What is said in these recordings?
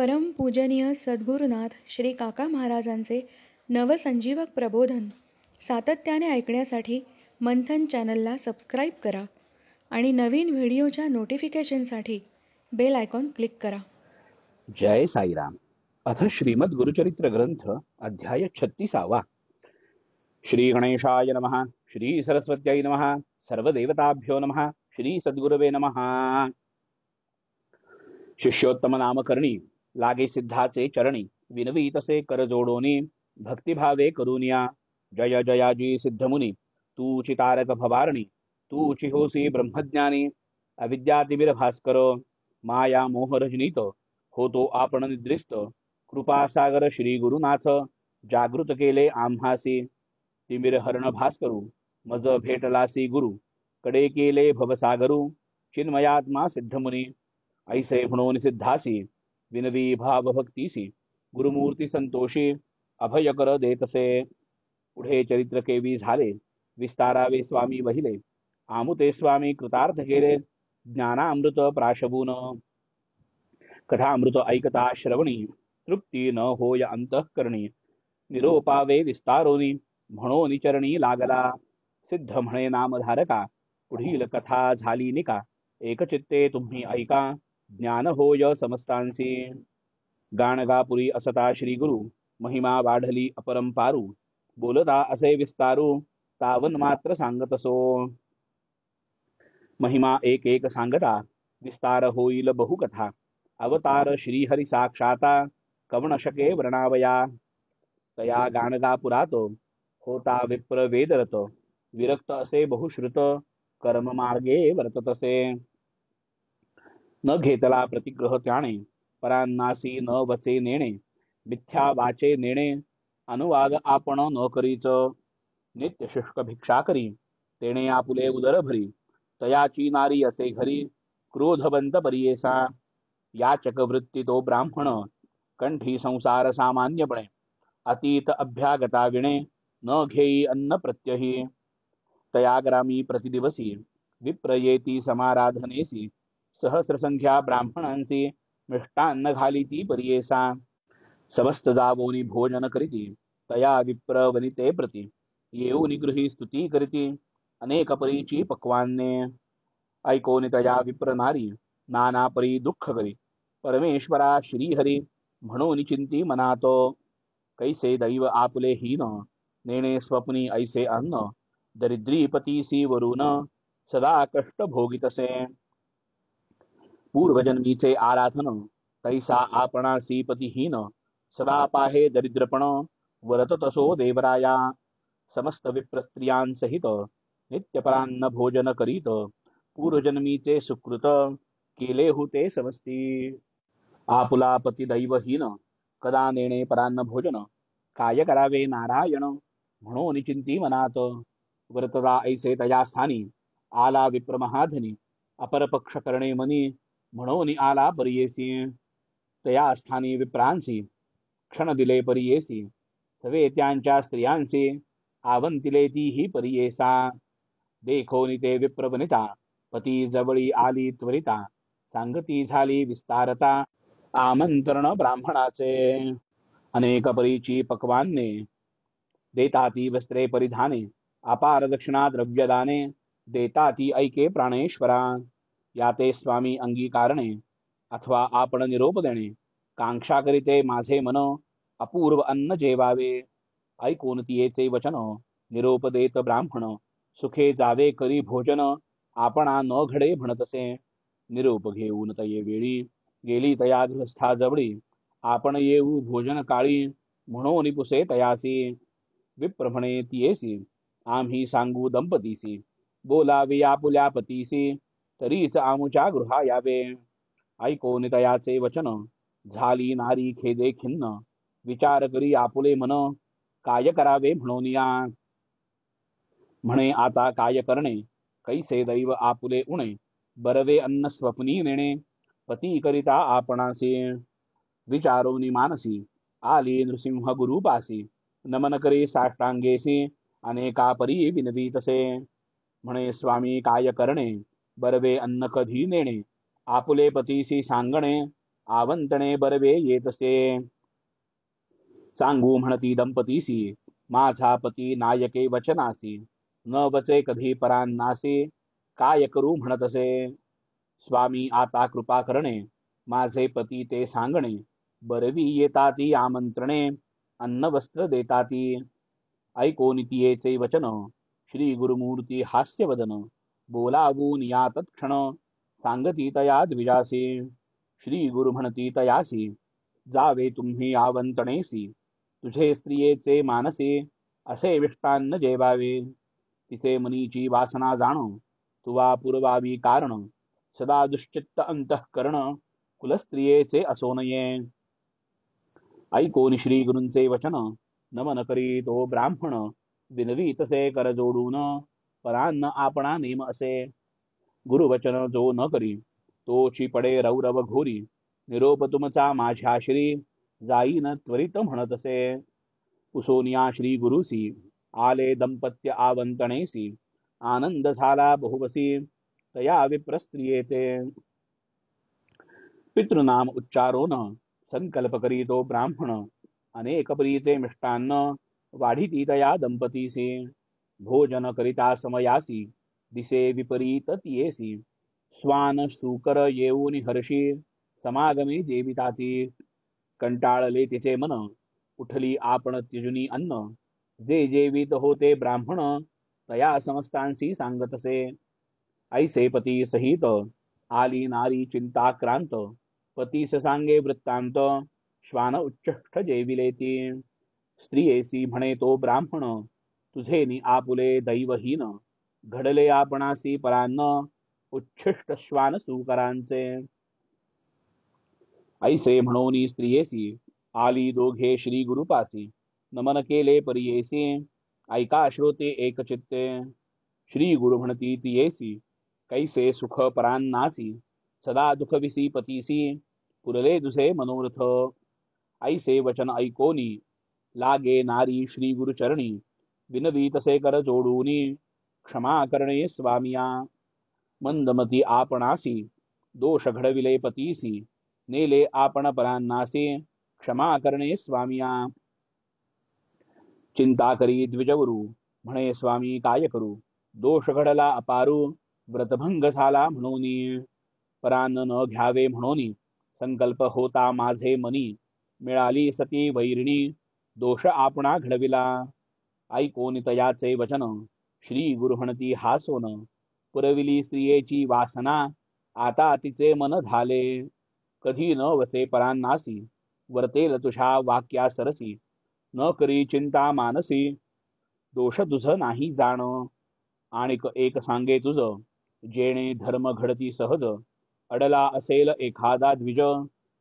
परमपूजनीय सद्गुरुनाथ श्री काका महाराजांचे नवसंजीवक प्रबोधन सातत्याने ऐकण्यासाठी मंथन चॅनलला सबस्क्राईब करा आणि नवीन व्हिडिओच्या नोटिफिकेशनसाठी बेल आयकॉन क्लिक करा. जय साईराम. अथ श्रीमद गुरुचरित्र ग्रंथ अध्याय 36. श्री गणेशाय नमः. श्री सरस्वत्यै नमः. सर्वदेवताभ्यो नमः. श्री सद्गुरवे नमः. शिष्योत्तम नामकर्णी लागे सिद्धाचे चरणी, विनवी तसे कर जोडोनी, भक्तिभावे करुनिया. जय जयाजी सिद्धमुनी, तूची तारक भवारणी, तूची होसी ब्रह्मज्ञानी. अविद्यातिमिर भास्कर, माया मोह रजनीत, होतो आपण निद्रिस्त. कृपासागर श्री गुरुनाथ, जागृत केले आम्हासी. तिमिर हरण भास्करू, मज भेटलासी गुरु, कडे केले भवसागरू. चिन्मयात्मा सिद्धमुनी, ऐसे म्हणून सिद्धासी, विनवी भाव भक्तीसी. गुरुमूर्ती संतोषी, अभय कर देतसे. पुढे चरित्र केवी झाले, विस्तारावे स्वामी वहिले. आमुते स्वामी कृतार्थ केले, ज्ञानामृत प्राशबून. कथामृत ऐकता श्रवणी, तृप्ती न होय अंतःकरणी. निरोपावे विस्तारोनी, म्हणून चरणी लागला. सिद्ध म्हणे नामधारका, पुढील कथा झाली निका. एकचित्ते तुम्ही ऐका, ज्ञान होय समस्तांसी. गाणगापुरी असता श्री गुरु, महिमा वाढली अपरंपारू. बोलता असे विस्तारू, तावन मात्र सांगतसो. महिमा एक एक सांगता, विस्तार होईल बहुकथा. अवतार श्रीहरी साक्षाता, कवण शके वर्णावया. तया गाणगापुरात, होता विप्र वेदरत. विरक्त असे बहुश्रुत, कर्म मार्गे वर्ततसे. न घेतला प्रतिग्रह त्याने, परांनासी न वचे नेणे. मिथ्या वाचे नेणे, अनुवाद आपण न करीच. नित्य शुष्क भिक्षा करी, तेणे आपुले उदर भरी. तयाची नारी असे घरी, क्रोधवंत परियेसा. याचक वृत्ती तो ब्राह्मण, कंठी संसार सामान्यपणे. अतीत अभ्यागता विणे, न घेई अन्न प्रत्यही. तया ग्रामी प्रतिदिवसी, विप्र येती समाराधनेसी. सहस्रसंख्या ब्राह्मणांसी, मिष्टान्न घालिती परियेसा. समस्त जावोनी भोजन करीती, तया विप्र वनिते प्रति. येऊनी गृही स्तुती करीती, अनेक परीची पक्वान्ने. ऐकोनी तया विप्र नारी, नाना परी दुःख करी. परमेश्वरा श्रीहरी, म्हणून चिंती मनातो. कैसे दैव आपुले हीन, नेणे स्वप्नी ऐसे अन्न. दरिद्रीपतीसी वरून, सदा कष्ट भोगितसे. पूर्वजन्मीचे आराधन, तैसा आपणासी पतिहीन. सदा पाहे दरिद्रपण, वरत तसो देवराया. समस्त विप्रस्त्रियांसहित, नित्यपरान्न भोजन करीत. पूर्वजन्मीचे सुकृत, केले होते समस्ती. आपुला पती दैवहीन, कदा नेणे परान्न भोजन. काय करावे नारायण, म्हणून चिंती मनात. व्रतदा ऐसे तया स्थानी, आला विप्र महाधनी. अपरपक्ष करणे मनी, म्हणून आला परियेसी. तया स्थानी विप्रांसी, क्षण दिले परियेसी. सवे त्यांच्या स्त्रियांसी, आवंतिले तीही परियेसा. देखोनी ते विप्रवनिता, पती जवळी आली त्वरिता. सांगती झाली विस्तारता, आमंत्रण ब्राह्मणाचे. अनेक परीची पक्वान्ने, देताती वस्त्रे परिधाने. अपार दक्षिणा द्रव्यदाने, देताती ऐके प्राणेश्वरा. याते स्वामी अंगीकारणे, अथवा आपण निरोप देणे. कांक्षा करीते माझे मन, अपूर्व अन्न जेवावे. ऐकून तियेचे वचन, निरोप देत ब्राह्मण. सुखे जावे करी भोजन, आपणा न घडे म्हणतसे. निरोप घेऊन तये वेळी, गेली तया गृहस्था जवळी. आपण येऊ भोजन काळी, म्हणून पुसे तयासी. विप्र म्हणे तियेसी, आम्ही सांगू दंपतीसी. बोलावे आपुल्या पतीसी, तरीच आमुच्या गृहा यावे. ऐकोन तयाचे वचन, झाली नारी खेदे खिन्न. विचार करी आपुले मन, काय करावे म्हणून या. म्हणे आता काय करणे, कैसे दैव आपुले उणे. बरवे अन्न स्वप्नी नेणे, पती करिता आपणासी. विचारोनी मानसी, आली नृसिंह गुरुपासी. नमन करी साष्टांगेसी, अनेका परी विनवीतसे. म्हणे स्वामी काय करणे, बरवे अन्न कधी नेणे. आपुले पतीसी सांगणे, आवंतणे बरवे येतसे. सांगू म्हणती दंपतीसी, माझा पती नायके वचनासी. न वचे कधी परांनासी, काय करू म्हणतसे. स्वामी आता कृपा करणे, माझे पती ते सांगणे. बरवी येताती आमंत्रणे, अन्न वस्त्र देताती. ऐको नितियेचे वचन, श्री गुरुमूर्ती हास्यवदन. बोलावून या तत्क्षण, सांगती तया द्विजासी. श्री गुरु म्हणती तयासी, जावे तुम्ही आवंतणेसी. तुझे स्त्रियेचे मानसे, असे विष्टान्न जेवावे. तिचे मनीची वासना जाण, तुवा पुरवावी कारण. सदा दुश्चित्त अंतःकरण, कुलस्त्रियेचे असो नये. ऐकोन श्री गुरूंचे वचन, नमन करी तो ब्राह्मण. विनवी तसे कर जोडून, परान्न आपणा नेम असे. गुरुवचन जो न करी, तोची पडे रौरव घोरी. निरोप तुमचा माझ्या श्री, जाईन त्वरित म्हणतसे. कुसोनिया श्री गुरुसी, आले दंपत्य आवंतणेसी. आनंद झाला बहुवसी, तया विप्रस्त्रियेते. पितृनाम उच्चारोन, संकल्प करी तो ब्राह्मण. अनेक परीचे मिष्टान्न, वाढीती तया दंपतीसी. भोजन करिता समयासी, दिसे विपरीत तियेसी. स्वान सूकर येऊन हर्षी, समागमे जेविताती. कंटाळले तिचे मन, उठली आपण त्यजुनी अन्न. जे जेवित होते ब्राह्मण, तया समस्तांसी सांगतसे. ऐसे पती सहित, आली नारी चिंताक्रांत. पतीस सांगे वृत्तांत, श्वान उच्चष्ट जेविलेती. स्त्रियेसी म्हणे तो ब्राह्मण, तुझे नि आपुले दैवहीन. घडले आपणासी परान्न, उच्छिष्ट श्वान सुकरांचे. ऐसे म्हणोनी स्त्रियेसी, आली दोघे श्री गुरुपासी. नमन केले परियेसी, ऐका श्रोते एकचित्ते. श्री गुरु म्हणती तियेसी, कैसे सुख परान्नासी. सदा दुख विसी पतीसी, पुरले दुसे मनोरथ. ऐसे वचन ऐकोनी, लागे नारी श्री गुरुचरणी. विनवी तसे कर जोडूनी, क्षमा करणे स्वामिया. मंदमती आपणासी, दोष घडविले पतीसी. नेले आपण परान्नासी, क्षमा करणे स्वामिया. चिंता करी द्विजवरू, म्हणे स्वामी काय करू. दोष घडला अपारू, व्रतभंग झाला म्हणूनी. परान्न न घ्यावे म्हणूनी, संकल्प होता माझे मनी. मिळाली सती वैरिणी, दोष आपणा घडविला. ऐकोन तयाचे वचन, श्री गुरु म्हणती हासोन. पुरविली स्त्रियेची वासना, आता तिचे मन झाले. कधी न वचे परान्नासी, वर्तेल तुझ्या वाक्या सरसी. न करी चिंता मानसी, दोष तुझ नाही जाण. आणिक एक सांगे तुझ, जेणे धर्म घडती सहज. अडला असेल एखादा द्विज,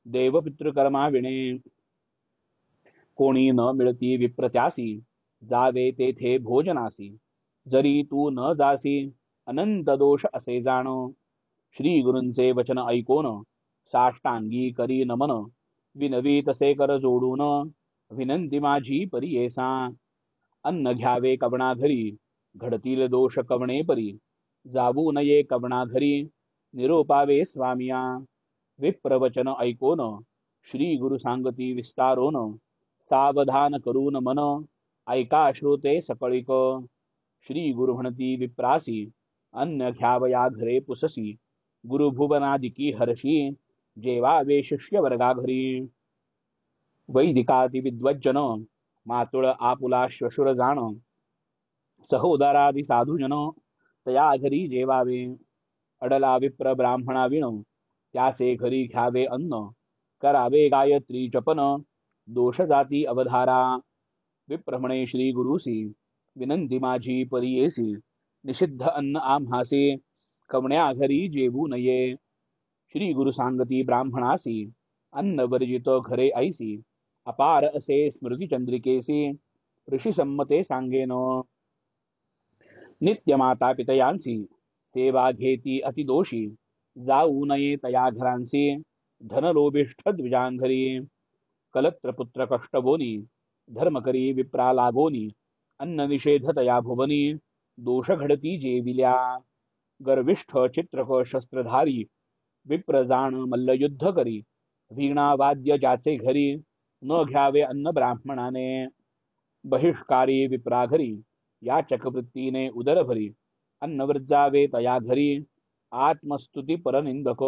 देव पितृकर्मा विणे. कोणी न मिळती विप्रत्यासी, जावे तेथे भोजनासी. जरी तू न जासी, अनंत दोष असे जाण. श्री गुरूंचे वचन ऐकोन, साष्टांगी करी नमन. विनवी तसे कर जोडून, विनंती माझी परियेसा. अन्न घ्यावे कवणा घरी, घडतील दोष कवणे परी. जाऊ नये कवणा घरी, निरोपावे स्वामिया. विप्रवचन ऐकोन, श्री गुरु सांगती विस्तारोन. सावधान करून मन, ऐका श्रोते सकळिक. श्री गुरु म्हणती विप्रासी, अन्न घ्यावया घरे पुससी. गुरुभुवनादिकी हर्षी, जेवावे शिष्य वर्गा घरी. वैदिकाति विद्वज्जन, मातुळ आपुला श्वशुर जाण. सहोदरादि साधुजन, तया घरी जेवावे. अडला विप्र ब्राह्मणा विण, त्याचे घरी घ्यावे अन्न. करावे गायत्री जपन, दोष जाती अवधारा. विप्र म्हणे श्री गुरुसी, विनंती माझी परियेसी. निषिद्ध अन्न आम्हासी, कवण्या घरी जेवू नये. श्री गुरु सांगती ब्राह्मणासी, अन्न वर्जित घरे ऐसी. अपार असे स्मृती चंद्रिकेसी, ऋषी संमते सांगेन. नित्य माता पितयांसी, सेवा घेती अतिदोषी. जाऊ नये तया घरांसी, धनलोभिष्ठ द्विजांघरी. कलत्र पुत्र कष्टबोनी, धर्म करी विप्रा लागोनी. अन्न निषेध तया भुवनी, दोष घडती जेविल्या. गर्विष्ठ चित्रक शस्त्रधारी, विप्र जाण मल्लयुद्ध करी. वीणा वाद्य ज्याचे घरी न घ्यावे अन्न ब्राह्मणाने. बहिष्कारी विप्रा घरी याचक वृत्तीने उदर भरी. अन्न वर्जावे तया घरी आत्मस्तुती परनिंदक.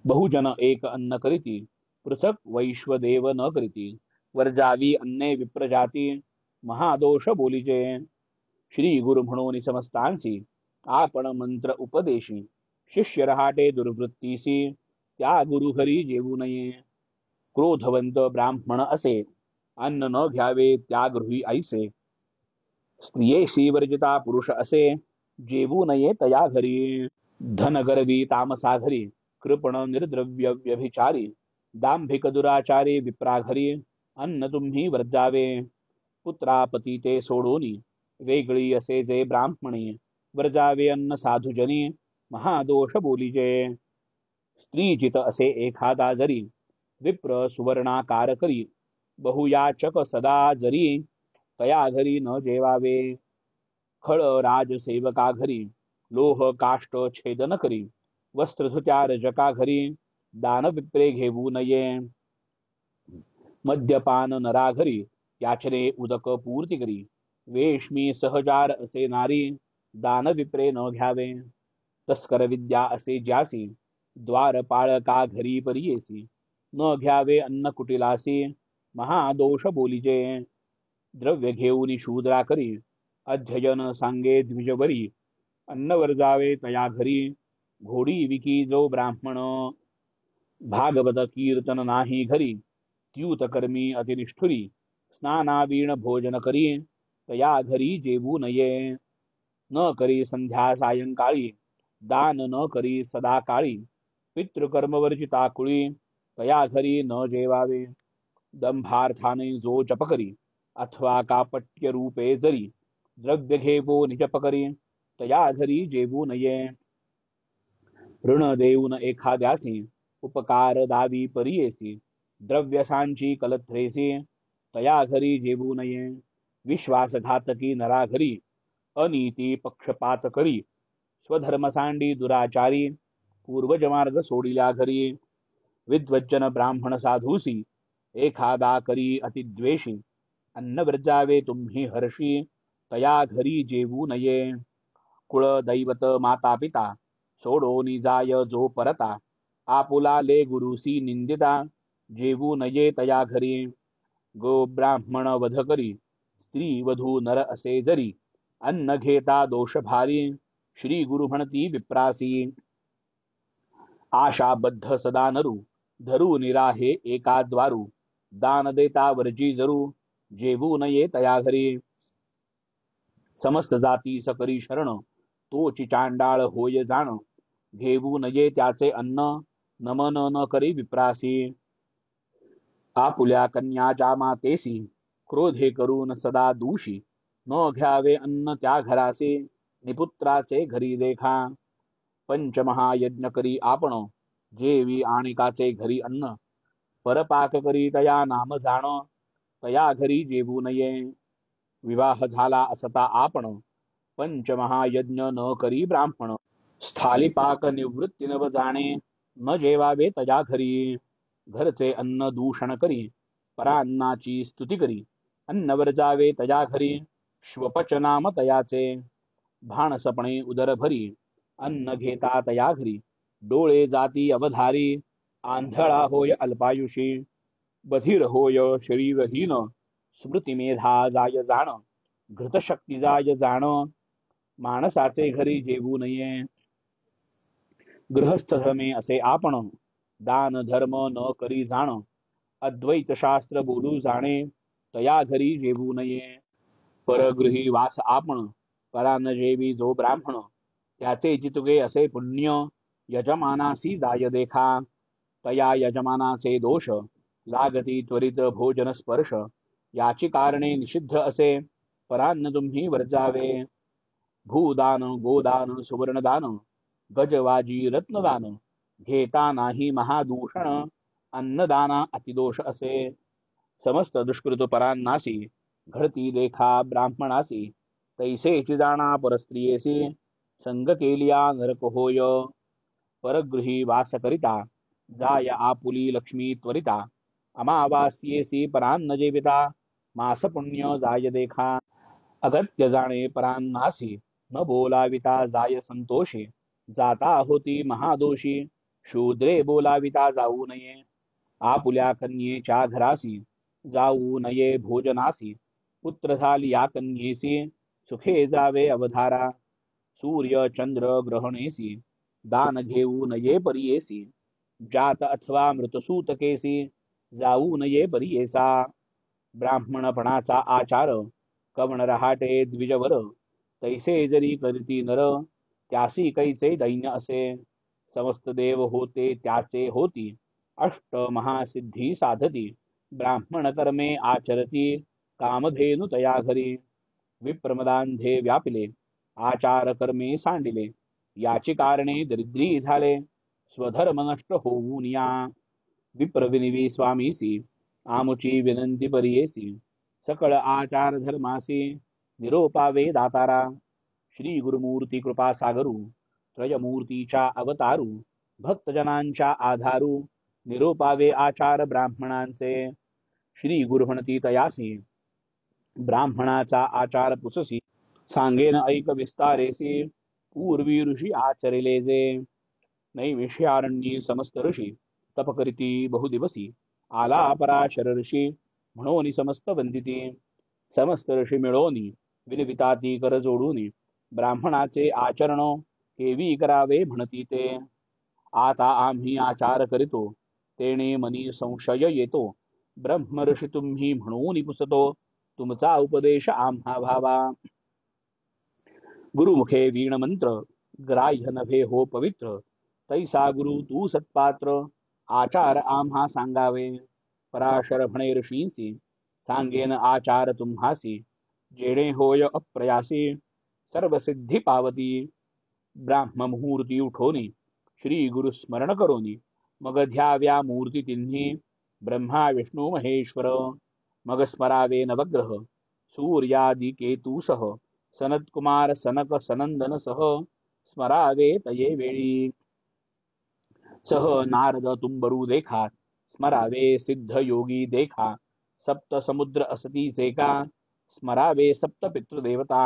बहुजन एक अन्न करीती पृथक वैश्वदेव न करीती. वर्जावी अन्ने विप्रजाती महादोष बोलीचे. श्री गुरु म्हणून समस्तांसी आपण मंत्र उपदेशी. शिष्य रहाटे दुर्वृत्तीसी त्या गुरु हरी जेवू नये. क्रोधवंत ब्राह्मण असे अन्न न घ्यावे त्या गृही ऐसे. स्त्रियेशी वर्जिता पुरुष असे जेवू नये तया घरी. धनगर्वी तामसा घरी कृपण निर्द्रव्य व्यभिचारी. दांभिक दुराचारी विप्रा घरी अन्न तुम्ही वर्जावे. पुत्रापती ते सोडोनी वेगळी असे जे ब्राह्मणी. वर्जावे अन्न साधुजनी महादोष बोलीजे. स्त्रीचित असे एखादा जरी विप्र सुवर्णाकार करी. बहुयाचक सदा जरी तया घरी न जेवावे. खळ राजसेवका घरी लोह काष्ट छेदन करी. वस्त्रधुत्या रजका घरी दान विप्रे घेऊ नये. मद्यपान नरा घरी याचने उदक पूर्ती करी. वेश्मी सहजार असे नारी दान विप्रे न घ्यावे. तस्कर विद्या असे ज्यासी द्वारपाळका घरी परियेसी. न घ्यावे अन्न कुटिलासी महादोष बोलीजे. द्रव्य घेऊन शूद्रा करी अध्ययन सांगे द्विजवरी. अन्न वर्जावे तया घरी घोडी विकी जो ब्राह्मण. भागवत कीर्तन नाही घरी त्यूत कर्मी अतिनिष्ठुरी. स्नानावीण भोजन करी तया घरी जेवू नये. न करी संध्या सायंकाळी दान न करी सदा काळी. पितृकर्मवर्जिता कुळी तया घरी न जेवावे. दंभार्थाने जो जप करी अथवा कापट्य रूपे जरी. द्रव्य घेवो निजप करी तया घरी जेवू नये. ऋण देऊन एखाद्यासी उपकार दावी परियेसी. द्रव्यसांची कलत्रेसी तया घरी जेवू नये. विश्वासघातकी नरा घरी अनीती पक्षपात करी. स्वधर्मसांडी दुराचारी पूर्वजमार्ग सोडिल्या घरी. विद्वज्जन ब्राह्मण साधूसी एखादा करी अतिद्वेषी. अन्न वर्जावे तुम्ही हर्षी तया घरी जेवू नये. कुळ दैवत माता पिता सोडोनी जाय जो परता. आपुला ले गुरुसी निंदिता जेवू नये तया घरी. गो ब्राह्मण वध करी स्त्री वधू नर असे जरी. अन्न घेता दोष भारी श्री गुरु म्हणती विप्रासी. आशाबद्ध सदा नरू धरू निराहे एका द्वारू. दान देता वर्जी जरू जेवू नये तया घरी. समस्त जाती सकरी शरण तोची चांडाळ होय जाण. घेवू नये त्याचे अन्न नमन न करी विप्रासी. आपुल्या कन्याच्या मातेसी क्रोधे करून सदा दूषी. न घ्यावे अन्न त्या घरासे निपुत्राचे घरी देखा. पंचमहायज्ञ करी आपण जेवी आणिकाचे घरी अन्न. परपाक करी तया नाम जाण तया घरी जेवू नये. विवाह झाला असता आपण पंचमहायज्ञ न करी ब्राह्मण. स्थालिपाक निवृत्ती नव जाणे न जेवावे तया घरी. घरचे अन्न दूषण करी परान्नाची स्तुती करी. अन्न वर्जावे तया घरी श्वपच नाम तयाचे. भाणसपणे उदर भरी अन्न घेता तया घरी. डोळे जाती अवधारी आंधळा होय अल्पायुषी. बधिर होय शरीरहीन स्मृतिमेधा जाय जाण. घृतशक्ती जाय जाण माणसाचे घरी जेवू नये. गृहस्थ धर्मे असे आपण दान धर्म न करी जाण. अद्वैत शास्त्र बोलू जाणे तया घरी जेवू नये. परगृही वास आपण परान जेवी जो ब्राह्मण. त्याचे जितुगे असे पुण्य यजमानासी जाय देखा. तया यजमानाचे दोष लागती त्वरित भोजन स्पर्श. याची कारणे निषिद्ध असे परान्न तुम्ही वर्जावे. भूदान गोदान सुवर्णदान गजवाजी रत्नदान. घेता नाही महादूषण अन्नदाना अतिदोष असे. समस्त दुष्कृत परान्नासी घडती देखा ब्राह्मणासी. तैसेची जाणा परस्त्रियेसी संग केलिया नरक होय. परगृही वास करिता जाय आपुली लक्ष्मी त्वरिता अमावास्येसी परान्न जेविता मास पुण्य जाय देखा अगत्य जाणे परान्नासी न बोलाविता जाय संतोषी जाता होती महादोषी शूद्रे बोलाविता जाऊ नये आपुल्या कन्येच्या घरासी जाऊ नये भोजनासी पुत्र झाली या कन्येसी सुखे जावे अवधारा सूर्य चंद्र ग्रहणेसी दान घेऊ नये परियेसी जात अथवा मृतसूतकेसी जाऊ नये परियेसा ब्राह्मणपणाचा आचार कवण रहाटे द्विजवर तैसे जरी करीती नर त्यासी कैसे दैन्य असे समस्त देव होते त्याचे होती अष्ट महासिद्धी साधती ब्राह्मण कर्मे आचरती कामधेनु तया घरी विप्रमदांधे व्यापिले आचार कर्मे सांडिले याची कारणे दरिद्री झाले स्वधर्म नष्ट होऊन या विप्रविनिवी स्वामीसी आमुची विनंती परियेसी सकळ आचार धर्मासी निरोपावे दातारा श्री गुरुमूर्ती कृपा सागरू त्रयमूर्तीच्या अवतारू भक्तजनांच्या आधारू निरोपावे आचार ब्राह्मणांचे श्री गुरुहणती तयासी ब्राह्मणाचा आचार पुससी सांगेन ऐक विस्तारेसी पूर्वी ऋषी आचरिले जे नैमिषारण्ये समस्त ऋषी तप करीती बहुदिवसी आला पराशर ऋषी म्हणून समस्त वंदिती समस्त ऋषी मिळोनी विनविताती कर जोडूनी ब्राह्मणाचे आचरण केवी करावे म्हणती ते आता आम्ही आचार करीतो तेणे मनी संशय येतो ब्रह्म ऋषी तुम्ही म्हणून पुसतो तुमचा उपदेश आम्हा भावा गुरुमुखे वीण मंत्र ग्राह्य नभे हो पवित्र तैसा गुरु तू सत्पात्र आचार आम्हा सांगावे पराशर म्हणे ऋषींसी सांगेन आचार तुम्हासी जेणे होय अप्रयासी सर्व सिद्धी पावती ब्राह्म मुहूर्ती उठोनी श्री गुरु स्मरण करोनी मग ध्याव्या मूर्ती तिन्ही ब्रह्मा विष्णू महेश्वर मग स्मरावे नवग्रह सूर्यादि केतूसह सनत कुमार सनक सनंदन सह स्मरावे तये वेळी सह नारद तुंबरू देखा स्मरावे सिद्ध योगी देखा सप्त समुद्र असतीचे का स्मरावे सप्त पितृदेवता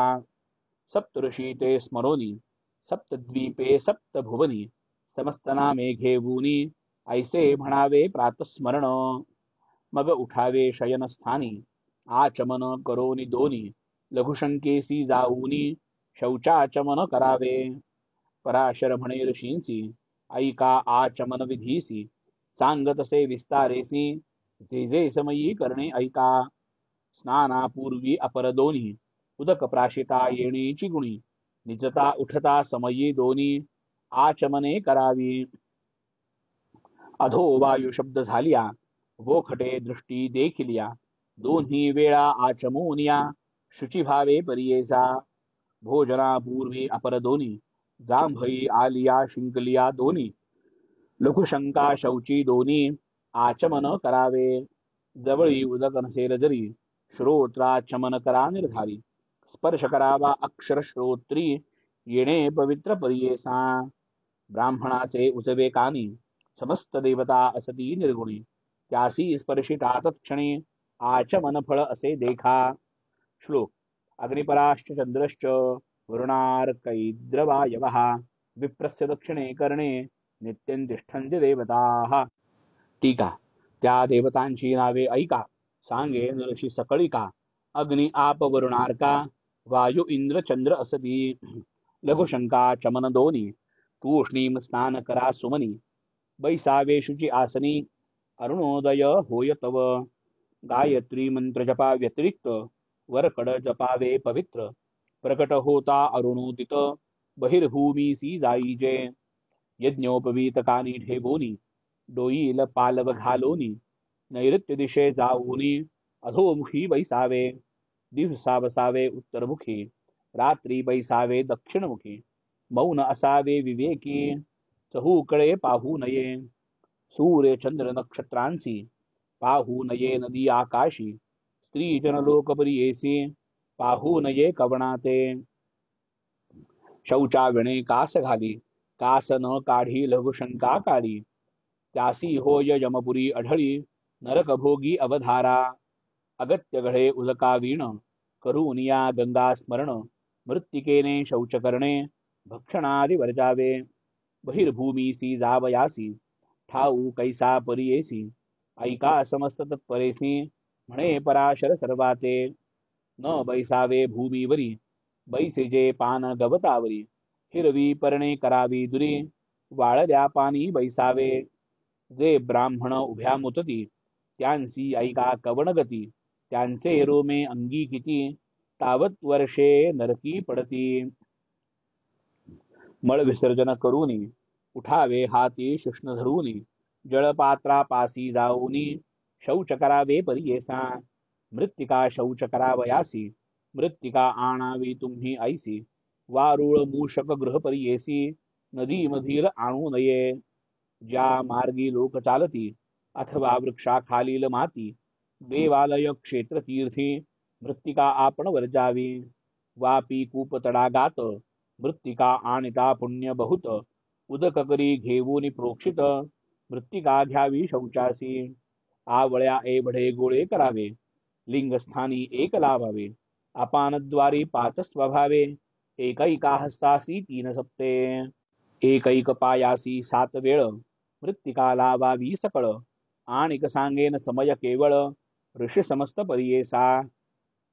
सप्त ऋषी ते स्मरोनी सप्त द्वीपे सप्त भुवनी समस्त नामे घेऊनी ऐसे म्हणावे प्रातस्मरण मग उठावे शयनस्थानी आचमन करोनी दोनी लघुशंकेसी जाऊनी शौचाचमन करावे पराशर म्हणे ऋषींसी ऐका आचमन विधीसी सांगतसे विस्तारेसी जे जे समयी करणे ऐका स्नानापूर्वी अपर दोन्ही उदक प्राशिता येणेची गुणी निजता उठता समयी दोन्ही आचमने करावी अधो वायू शब्द झालिया वोखटे दृष्टी देखिलिया दोन्ही वेळा आचमोनिया शुची भावे परियेसा भोजनापूर्वी अपर दोन्ही जांभई आलिया शिंकलिया दोन्ही लघुशंका शौची दोन्ही आचमन करावे जवळी उदक नसेल जरी श्रोत्राचमन करा निर्धारी स्पर्श करावा अक्षर श्रोत्री येणे पवित्र परियेसा ब्राह्मणाचे उजवे कानी समस्त देवता असती निर्गुणी त्यासी स्पर्शिता तत्क्षणी आचमन फळ असे देखा श्लोक अग्निपराश्च चंद्रश्च वरुणार्कैद्रवायवः विप्रस्य दक्षिणे कर्णे नित्यं तिष्ठन्ति देवताः टीका त्या देवतांची नावे ऐका सांगे नरशी सकळिका अग्नि आप वरुणार्का वायू इंद्र चंद्र असती लघुशंका चमन दोनी तूष्णीम स्नान करा सुमनी बैसावे शुची आसनी अरुणोदय होय तव गायत्री मंत्र जपा व्यतिरिक्त वरकड जपावे पवित्र प्रकट होता अरुणोदित बहिर्भूमीसी जाईजे यज्ञोपवीत कानी ठेवोनी डोईल पालव घालोनी नैऋत्य दिशे जाऊनी अधोमुखी बैसावे दिवसा बसावे उत्तरमुखी रात्री बैसावे दक्षिणमुखी मौन असावे विवेकी चहूकडे पाहू नये सूर्य चंद्र नक्षत्रांसी पाहू नये नदी आकाशी स्त्री जनलोक परियेसी पाहू नये कवणाते शौचा विणे कास घाली कास न काढी लघुशंका काढी त्यासी होय यमपुरी अढळी नरकभोगी अवधारा अगत्य घडे उदका वीण करून या गंगा स्मरण मृत्तिकेने शौच करणे भक्षणादि वर्जावे बहिर्भूमीसी जावयासी ठाऊ कैसा परियेसी ऐका समस्त तत्परेसी म्हणे पराशर सर्वाते न बैसावे भूमीवरी बैसेजे पान गवतावरी हिरवी पर्णे करावी दुरी वाळल्या पाणी बैसावे जे ब्राह्मण उभ्या मुतती त्यांसी ऐका कवणगती त्यांचे रोमे अंगी किती तावत वर्षे नरकी पडती मळ विसर्जन करूनी उठावे हाती शुष्ण धरूनी जळपात्रापासी जाऊनी शौच करावे परियेसा मृत्तिका शौच करावयासी मृत्तिका आणावी तुम्ही ऐसी वारुळ मूषक गृह परियेसी नदी मधील आणू नये ज्या मार्गी लोक चालती अथवा वृक्षाखालील माती देवालय क्षेत्र तीर्थी मृत्तिका आपण वर्जावी वापी कूप तडागात मृत्तिका आणिता पुण्य बहुत उदक करी घेऊन प्रोक्षित मृत्तिका घ्यावी शौचासी आवळ्या एवढे गोळे करावे लिंगस्थानी एक लावावे अपानद्वारी पाच स्वभावे एकैका हस्तासी तीन सप्ते एकैक पायासी सात वेळ मृत्तिका लावावी सकळ आणिक सांगेन समय केवळ ऋषी समस्त परियेसा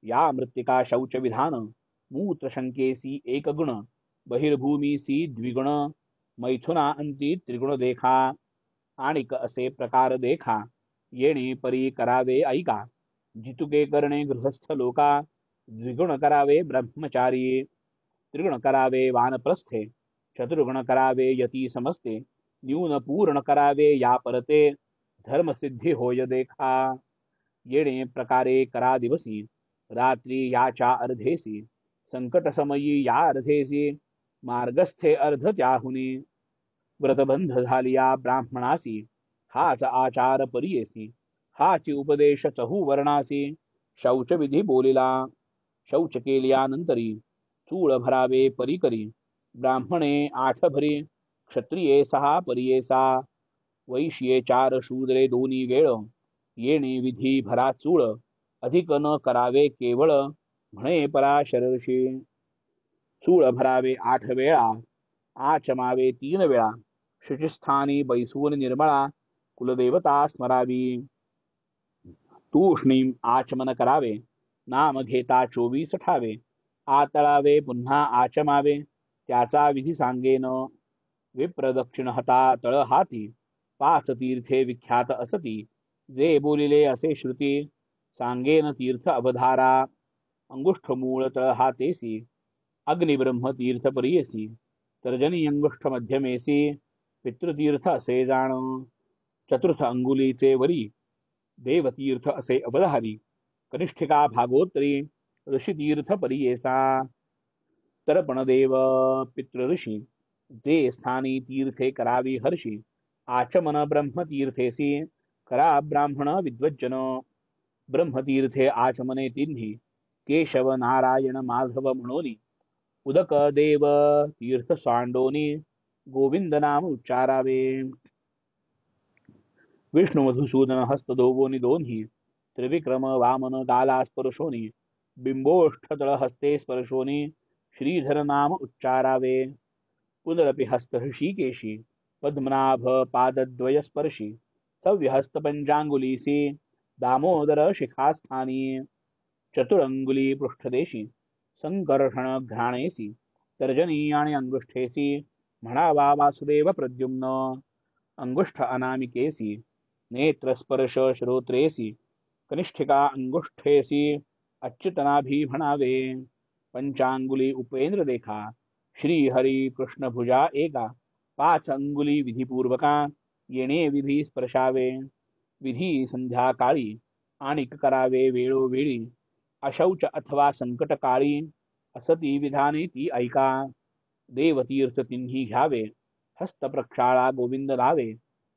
या मृत्तिका शौच विधान मूत्र शंकेसी एक गुण बहिर्भूमीसी द्विगुण मैथुना अंती त्रिगुण देखा आणिक असे प्रकार देखा येणे परी करावे ऐका जितुके करणे गृहस्थ लोका द्विगुण करावे ब्रह्मचारी त्रिगुण करावे वानप्रस्थे चतुर्गुण करावे यती समस्ते न्यून पूर्ण करावे या परते धर्मसिद्धी होय देखा येणे प्रकारे करा दिवसी रात्री याच्या अर्धेसी संकट समयी या अर्धेसी मार्गस्थे अर्ध त्याहुनी व्रतबंध झालिया ब्राह्मणासी हाच आचार परियेसी हाची उपदेश चहू वर्णासी शौच विधी बोलिला शौच केल्यानंतरी चूळ भरावे परिकरी ब्राह्मणे 8 भरी क्षत्रिये 6 परियेसा वैश्ये 4 शूद्रे 2 वेळ येणे विधी भरा चूळ अधिक न करावे केवळ म्हणे पराशर ऋषी चूळ भरावे 8 वेळा आचमावे 3 वेळा शुचिस्थानी बैसून निर्मळा कुलदेवता स्मरावी तूष्णीम आचमन करावे नाम घेता 24 ठावे आतळावे पुन्हा आचमावे त्याचा विधी सांगेन विप्रदक्षिण हता तळ हाती 5 तीर्थे विख्यात असती जे बोलिले असे श्रुती सांगेन तीर्थ अवधारा अंगुष्ठ मूळ तळ हातेसी अग्निब्रह्म तीर्थ परियेसी तर्जनी अंगुष्ठ मध्यमेसी पितृतीर्थ असे जाण चतुर्थ अंगुलीचे वरी देवतीर्थ असे अवधारी कनिष्ठिका भागोत्री ऋषितीर्थ परियेसा तर्पणदेव पितृऋषी जे स्थानी तीर्थे करावी हर्षी आचमन ब्रह्मतीर्थेसी करा ब्राह्मण विद्वज्जन ब्रह्मतीर्थे आचमने तिन्ही केशव नारायण माधव म्हणोनी उदक देव तीर्थ सांडोनी गोविंद नाम उच्चारावे विष्णु मधुसूदन हस्त दोवोनी दोन्ही त्रिविक्रम वामन गाला स्पर्शोनी बिंबोष्ठतळ हस्ते स्पर्शोनी श्रीधर नाम उच्चारावे पुनरपि हस्त ऋषिकेशी पद्मनाभ पादद्वय स्पर्शी सव्यहस्त पंचांगुलीसी दामोदर शिखास्थानी चतुरंगुली पृष्ठदेशी संकर्षण घ्राणेसी तर्जनी आणि अंगुष्ठेसी म्हणावा वासुदेव प्रद्युम्न अंगुष्ठ अनामिकेसी नेत्रस्पर्श श्रोत्रेसी कनिष्ठिका अंगुष्ठेसी अच्युतनाभी म्हणावे पंचांगुली उपेंद्र देखा श्री हरी कृष्ण भुजा एका 5 अंगुली विधिपूर्वका येणे विधी स्पर्शावे विधी संध्याकाळी आणिक करावे वेळोवेळी अशौच अथवा संकटकाळी असती विधाने ती ऐका देवतीर्थ तिन्ही घ्यावे हस्त प्रक्षाळा गोविंद लावे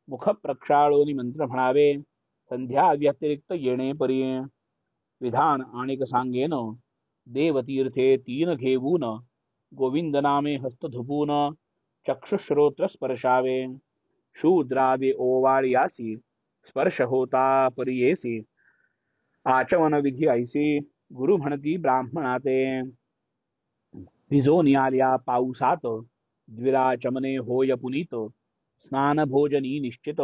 मुख प्रक्षाळोनी मंत्र म्हणावे संध्या व्यतिरिक्त येणे परी विधान आणिक सांगेन देवतीर्थे 3 घेऊन गोविंद नामे हस्त धुपून चक्षुश्रोत्र स्पर्शावे शूद्रादि ओवाळयासी स्पर्श होता परियेसी आचमन विधी ऐसी गुरु म्हणती ब्राह्मणा ते भिजोनी आल्या पाऊसात द्विराचमने होय पुनीत स्नान भोजनी निश्चित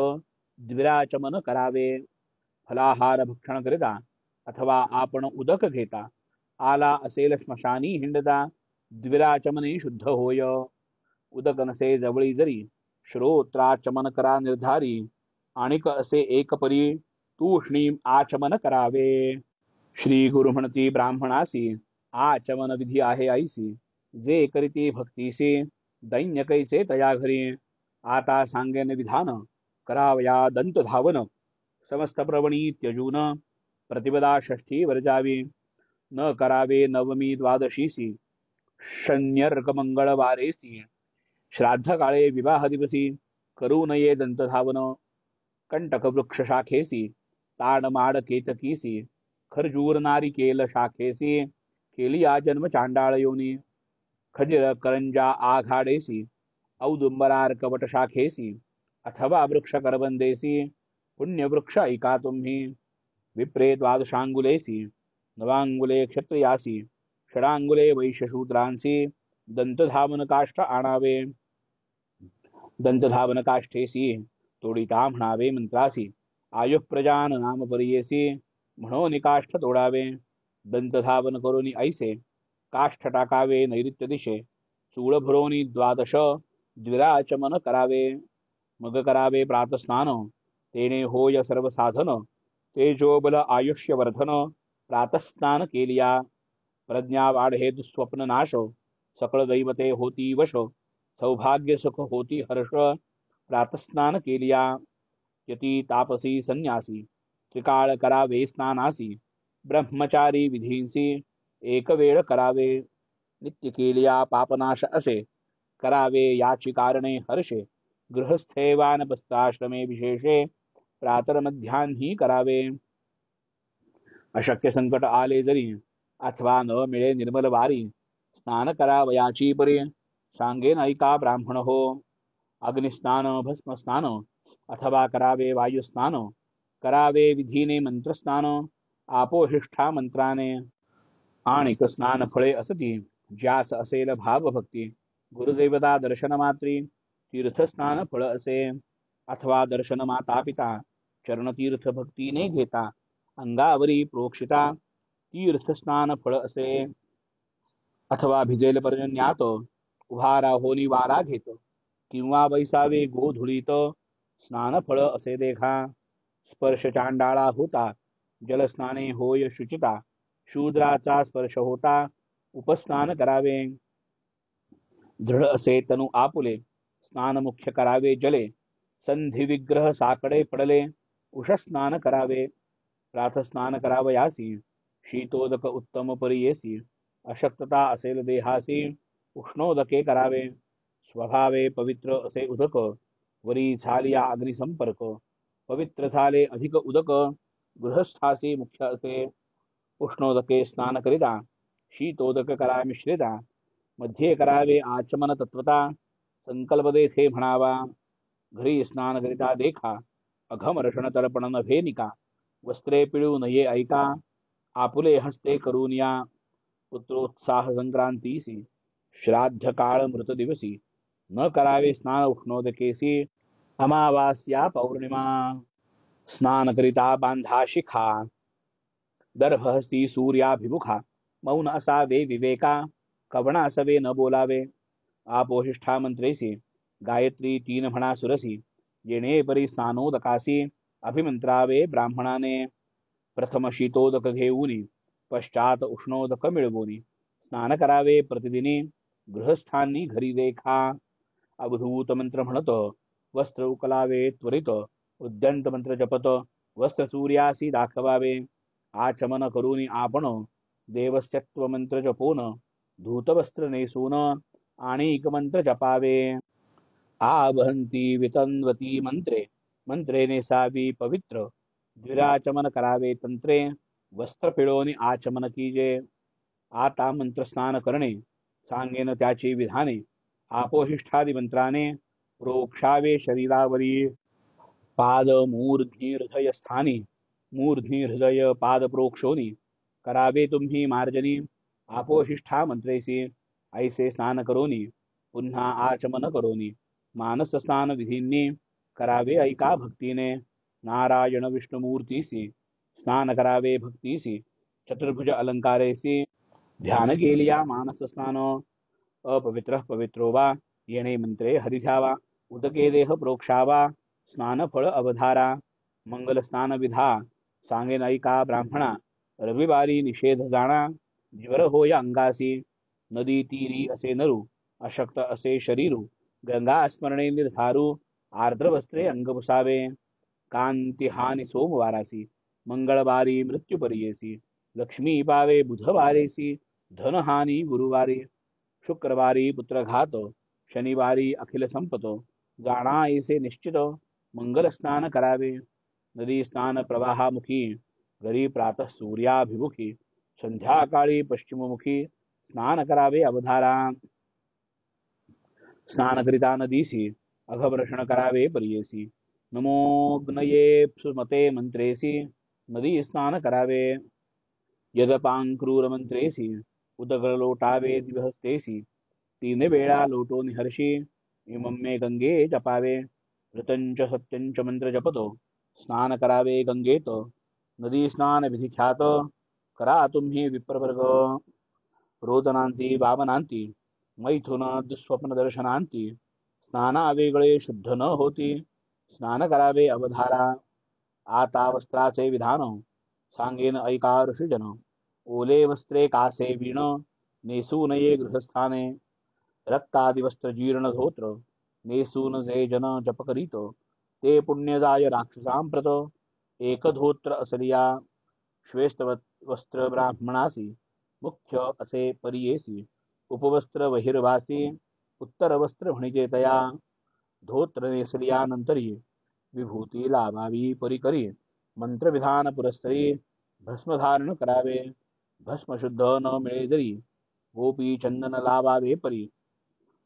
द्विराचमन करावे फलाहार भक्षण करिता अथवा आपण उदक घेता आला असेल स्मशानी हिंडता द्विराचमने शुद्ध होय उदक नसे जवळी जरी श्रोत्राचमन करा निर्धारी आणिक असे एक परी तूष्णीम आचमन करावे श्री गुरु म्हणती ब्राह्मणासी आचमन विधी आहे ऐसी जे करीती भक्तीसी दैन्य कैसे तया घरी आता सांगेन विधान करावया दंत धावन समस्त प्रवणी त्यजून प्रतिपदा षष्ठी वर्जावी न करावे नवमी द्वादशीसी शन्यर्क मंगळवारेसी श्राद्ध काळे विवाह दिवसी करू नये दंत धावन कंटक वृक्ष शाखेसी ताडमाड केतकीसी खरजूर नारिकेल शाखेसी केलिया जन्म चांडाळ योनी खजिर करंजा आघाडेसी औदुंबरार कवट शाखेसी अथवा वृक्ष करबंदेसी पुण्यवृक्ष ऐका तुम्ही विप्रे द्वादशांगुलेसी नवांगुले क्षत्रियासी षडांगुले वैश्यशूद्रांसी दंतधावन काष्ठ आणावे दंतधावन काष्ठेसी तोडिता म्हणावे मंत्रासी आयुः प्रजान नाम परियेसी म्हणून काष्ठ तोडावे दंतधावन करून ऐसे काष्ठ टाकावे नैऋत्य दिशे चूळ भरोनी द्वादश द्विराचमन करावे मग करावे प्रातस्नान तेने होय सर्व साधन तेजोबल आयुष्यवर्धन प्रातस्नान केलिया प्रज्ञा वाढे दुःस्वप्न नाश सकळ दैवते होती वश सौभाग्य सुख होती हर्ष प्रातस्नान केलिया यती तापसी संन्यासी त्रिकाळ करावे स्नानासी ब्रह्मचारी विधींसी एक वेळ करावे नित्य केलिया पापनाश असे करावे याची कारणे हर्षे गृहस्थे वानप्रस्थाश्रमे विशेषे प्रातर्मध्यान्ही करावे अशक्य संकट आले जरी अथवा न मिळे निर्मल वारी स्नान करावयाची परी सांगेन ऐका ब्राह्मण हो अग्निस्नान भस्म स्नान अथवा करावे वायुस्नान करावे विधीने मंत्रस्नान आपोहिष्ठा मंत्राने आणिक स्नान फळे असती ज्यास असेल भावभक्ती गुरुदेवता दर्शन मात्री तीर्थस्नान फळ असे अथवा दर्शन माता पिता चरणतीर्थ भक्तीने घेता अंगावरी प्रोक्षिता तीर्थस्नान फळ असे अथवा भिजेल पर्जन्यात उभारा होनी वारा घेत किंवा बैसावे गोधुळीत स्नान फळ असे देखा स्पर्श चांडाळा होता जलस्नाने होय शुचिता शूद्राचा स्पर्श होता उपस्नान करावे दृढ असे तनु आपुले स्नान मुख्य करावे जले संधी विग्रह साकडे पडले उषस्नान करावे प्रातस्नान करावयासी शीतोदक उत्तम परियेसी अशक्तता असेल देहासी उष्णोदके करावे स्वभावे पवित्र असे उदक वरी झालिया अग्निसंपर्क पवित्र झाले अधिक उदक गृहस्थासी मुख्य असे उष्णोदके स्नान करिता शीतोदक करा मिश्रिता मध्ये करावे आचमन तत्वता संकल्प देथे म्हणावा घरी स्नान करिता देखा अघमर्षण तर्पण नभेनिका वस्त्रे पिळू नये ऐका आपुले हस्ते करून या पुत्रोत्साह संक्रांतीसी श्राद्ध काळ मृत दिवसी न करावे स्नान उष्णोदकेसी अमावास्या पौर्णिमा स्नान करिता बांधा शिखा दर्भहस्ती सूर्याभिमुखा मौन असावे विवेका कवणा असवे न बोलावे आपोहिष्ठा मंत्रेसी गायत्री 3 म्हणा सुरसी येणे परी स्नानोदकासी अभिमंत्रावे ब्राह्मणाने प्रथम शीतोदक घेऊनी पश्चात उष्णोदक मिळवूनी स्नान करावे प्रतिदिनी गृहस्थांनी घरी देखा अवधूत मंत्र म्हणत वस्त्र उकलावे त्वरित उद्यंत मंत्र जपत वस्त्र सूर्यासी दाखवावे आचमन करून आपण देवस्यत्व मंत्र जपोन धूत वस्त्र नेसून आणिक मंत्र जपावे आवहंती वितन्वती मंत्रे मंत्रे नेसावी पवित्र द्विराचमन करावे तंत्रे वस्त्र पिळोनी आचमन कीजे आता मंत्र स्नान करणे सांगेन त्याची विधाने आपोहिष्ठादि मंत्राने प्रोक्षावे शरीरावरी पाद मूर्ध्नि हृदय स्थानी मूर्ध्नि हृदय पाद प्रोक्षोनी करावे तुम्ही मार्जनी आपोशिष्ठा मंत्रेसी ऐसे स्नान करोनी पुन्हा आचमन करोनी मानस स्नान विधींनी करावे ऐका भक्तीने नारायण विष्णुमूर्तीसी स्नान करावे भक्तीसी चतुर्भुज अलंकारेसी ध्यान केलिया मानस स्नान अपवित्र पवित्रो वा येणे मंत्रे हरिध्यावा उदके देह प्रोक्षावा स्नान फळ अवधारा मंगल स्नान विधा सांगेन ऐका ब्राह्मणा रविवारी निषेध जाणा ज्वर होय अंगासी नदी तीरी असे नरू अशक्त असे शरीरू गंगा स्मरणे निर्धारू आर्द्र वस्त्रे अंग पुसावे कांती हानी सोमवारासी मंगळवारी मृत्यू पर्येसी लक्ष्मी पावे बुधवारेसी धनहानी गुरुवारी शुक्रवारी पुत्रघात शनिवारी अखिल संपत जाणा ऐसे निश्चित मंगल स्नान करावे नदी स्नान प्रवाहामुखी घरी प्रातः सूर्याभिमुखी संध्याकाळी पश्चिममुखी स्नान करावे अवधारा स्नान करिता नदीसी अघप्रश्न करावे पर्येसी नमोग्नये सुमते मंत्रेसी नदी स्नान करावे यदपांक्रूर मंत्रेसी उदक लोटावे दिवहस्तेसी तीन वेळा लोटो निहर्षी इमं मे गंगे जपावे ऋतंच सत्यंच मंत्र जपतो स्नान करावे गंगेत नदी स्नान विधी ख्यात करा तुम्ही विप्रवर्ग रोदनांती वामनांती मैथुन दुःस्वप्न दर्शनांती स्नाना वेगळे शुद्ध न होती स्नान करावे अवधारा आता वस्त्राचे विधान सांगेन ऐका ऋषीजन ओले वस्त्रे कासे वीण नेसू नये गृहस्थाने रक्तादि वस्त्र जीर्ण धोत्र नेसून जे जन जप करीत ते पुण्यदाय राक्षसांप्रत एक धोत्र असलिया श्वेस्त वस्त्र ब्राह्मणासी मुख्य असे परियेसी उपवस्त्र बहिर्वासी उत्तर वस्त्र म्हणिजे तया धोत्र नेसलियानंतरी विभूती लाभावी परिकरी मंत्रविधान पुरस्सरी भस्मधारण करावे भस्म शुद्ध न मिळे जरी गोपी चंदन लावावे परी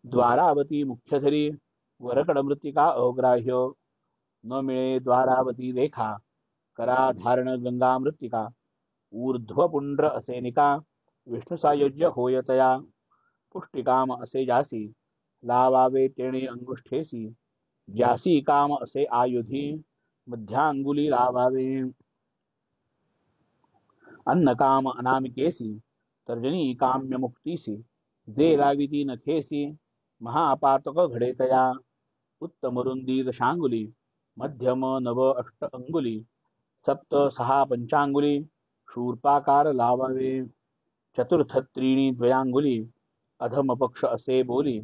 द्वारावती मुख्यधरी वरकड मृत्तिका अग्राह्य न मिळे द्वारावती देखा करा धारण गंगा मृत्तिका ऊर्ध्व पुंड्र असे निका विष्णू सायुज्य होयतया पुष्टिकाम असे जासी लावावे तेणे अंगुष्ठेसी ज्यासी काम असे आयुधी मध्यांगुली लावावे अन्न काम अनामिकेसी तर्जनी काम्य मुक्तीसी जे लाविती नखेसी महापातक घडेतया उत्तम रुंदी दशांगुली मध्यम नव अष्ट अंगुली सप्त सहा पंचांगुली शूर्पाकार लावावे चतुर्थ त्रीणी द्वयांगुली अधम पक्ष असे बोली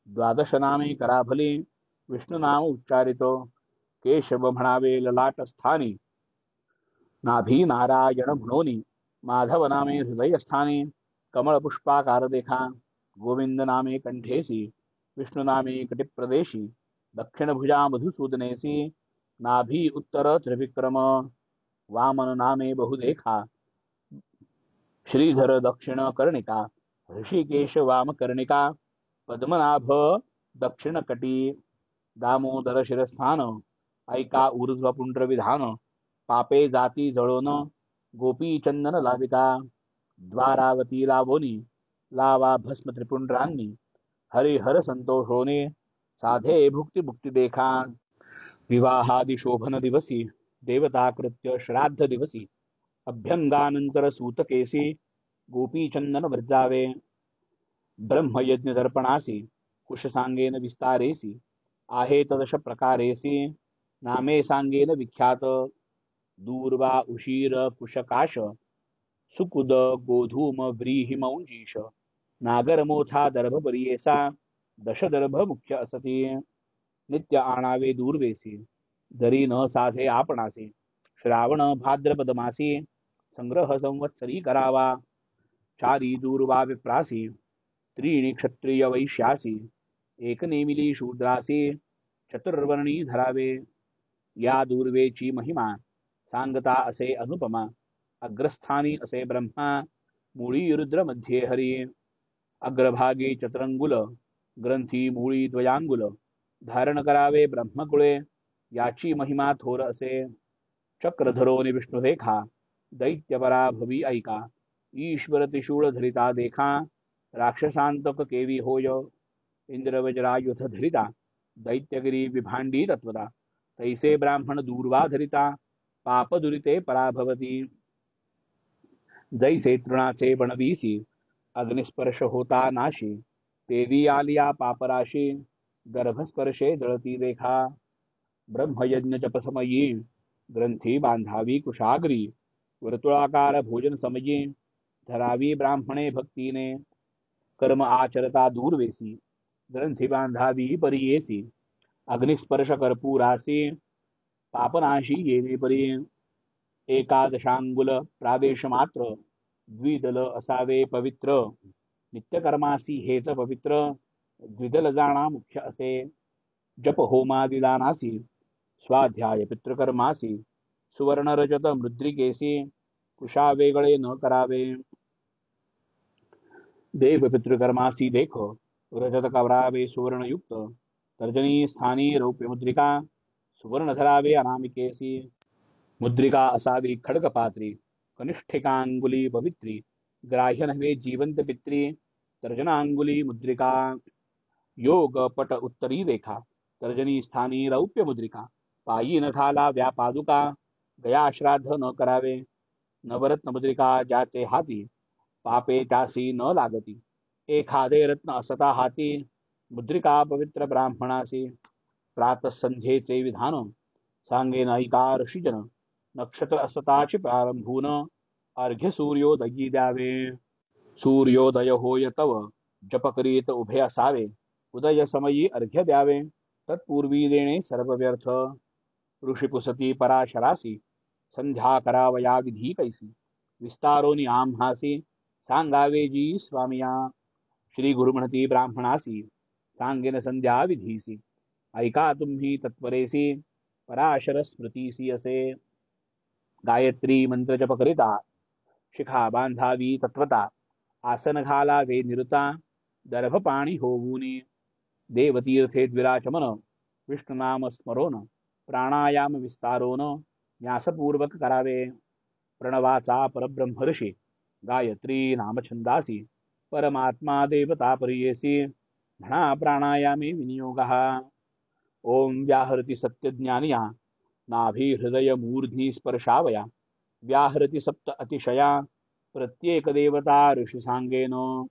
द्वादश नामे कराभली विष्णू नाम उच्चारितो केशव म्हणावे ललाट स्थानी नाभी नारायण म्हणोनी माधव नामे हृदयस्थानी कमळ पुष्पाकार देखा गोविंद नामे कंठेसी विष्णु नामे कटिप्रदेशी दक्षिण भुजा मधुसूदनेसी नाभी उत्तर त्रिविक्रम वामन नामे बहुदेखा श्रीधर दक्षिण कर्णिका ऋषिकेश वाम कर्णिका पद्मनाभ दक्षिण कटी दामोदर शिरस्थान ऐका ऊर्ध्व पुंड्र विधान पापे जाती जळोन गोपी चंदन लाविता द्वारावती लावोनी लावा भस्म त्रिपुंड्रांनी हरिहर संतोषोने साधे भुक्ती भुक्ती देखा विवाहादि शोभन दिवसी देवताकृत्य श्राद्ध दिवसी अभ्यंगानंतर सूतकेसी गोपी चंदन वर्जावे ब्रह्मयज्ञ दर्पणासी कुश सांगेन विस्तारेसी आहे तदश प्रकारेसी नामे सांगेन विख्यात दूर्वा उशीर कुशकाश सुकुद गोधूम व्रीहिमौंजीश नागरमोथा दर्भ परियेसा दशदर्भ मुख्य असती नित्य आणावे दूर्वेसी जरी न साधे आपणासी श्रावण भाद्रपद मासी संग्रह संवत्सरी करावा चारी दूर्वा विप्रासी त्रीणि क्षत्रिय वैश्यासी एक नेमिली शूद्रासी चतुर्वर्णी धरावे या दूर्वेची महिमा सांगता असे अनुपमा अग्रस्थानी असे ब्रह्मा मूळी रुद्र मध्ये हरी अग्रभागे चतुरंगुल ग्रंथी मूळी द्वयांगुल धारण करावे ब्रह्मकुळे याची महिमा थोर असे. चक्रधरोनी विष्णुरेखा दैत्य पराभवी ऐका. ईश्वर त्रिशूळ धरिता देखा राक्षसांतक केवी होय. इंद्रवज्रायुध धरिता दैत्यगिरी विभांडी तत्वता. तैसे ब्राह्मण दूर्वा धरिता पाप दुरिते पराभवती. जैसे तृणाचे बनवीसी अग्निस्पर्श होता नाशी. तेवी आलिया पापराशी गर्भस्पर्शे जळती देखा. ब्रह्मयज्ञ जपसमयी ग्रंथी बांधावी कुशाग्री. वर्तुळाकार भोजन समयी धरावी ब्राह्मणे भक्तीने. कर्म आचरता दूरवेसी ग्रंथी बांधावी परियेसी. अग्निस्पर्श कर्पूरासी पापनाशी येणे परी. एकादशांगुल प्रादेश मात्र द्विदल असावे पवित्र. नित्यकर्मासी हेच पवित्र द्विदल जाणा मुख्य असे. जप होमादिदानासी स्वाध्याय पितृकर्मासी सुवर्ण रजत मृद्रिकेसी कुशा वेगळे न करावे. देव पितृकर्मासी देख रजत कवरावे सुवर्णयुक्त. तर्जनी स्थानी रौप्य मुद्रिका सुवर्ण धरावे अनामिकेसी. मुद्रिका असावी खडगपात्री कनिष्ठिकांगुली पवित्री. ग्राह्य नव्हे जिवंत पित्री तर्जनांगुली मुद्रिका. योग पट उत्तरी रेखा तर्जनी स्थानी रौप्य मुद्रिका. पायी नखाला व्यापादुका गया श्राद्ध न करावे. नवरत्न मुद्रिका ज्याचे हाती पापे त्यासी न लागती. एखादे रत्न असता हाती मुद्रिका पवित्र ब्राह्मणासी. प्रातसंध्येचे विधान सांगे ऐका ऋषीजन. नक्षत्र असताची प्रारंभून अर्घ्य सूर्योदयी द्यावे. सूर्योदय होय तव जप करीत उभे असावे. उदय समयी अर्घ्य द्यावे तत्पूर्वी देणे सर्व व्यर्थ. ऋषी पुसती पराशरासी संध्या करावया विधी कैसी. विस्तारोनी आम्हासी सांगावे जी स्वामिया. श्री गुरु म्हणती ब्राह्मणासी सांगेन संध्या विधीसी. ऐका तुम्ही तत्परेसी पराशर स्मृतीसी असे. गायत्री मंत्र जप करिता शिखा बांधावी तत्वता. आसन घालावे निरुता दर्भ पाणी होऊनी. देवतीर्थे द्विराचमन विष्णुनाम स्मरोन. प्राणायाम विस्तारोन न्यासपूर्वक करावे. प्रणवाचा परब्रह्म ऋषी गायत्री नामछंदासी. परमात्मा देवता परियेसी म्हणा प्राणायामे विनियोगः. ओम व्याहरति सत्यज्ञानिया नाभी हृदय मूर्ध्नि स्पर्शावया. व्याहरति सप्त अतिशया प्रत्येक देवता ऋषि सांगेन.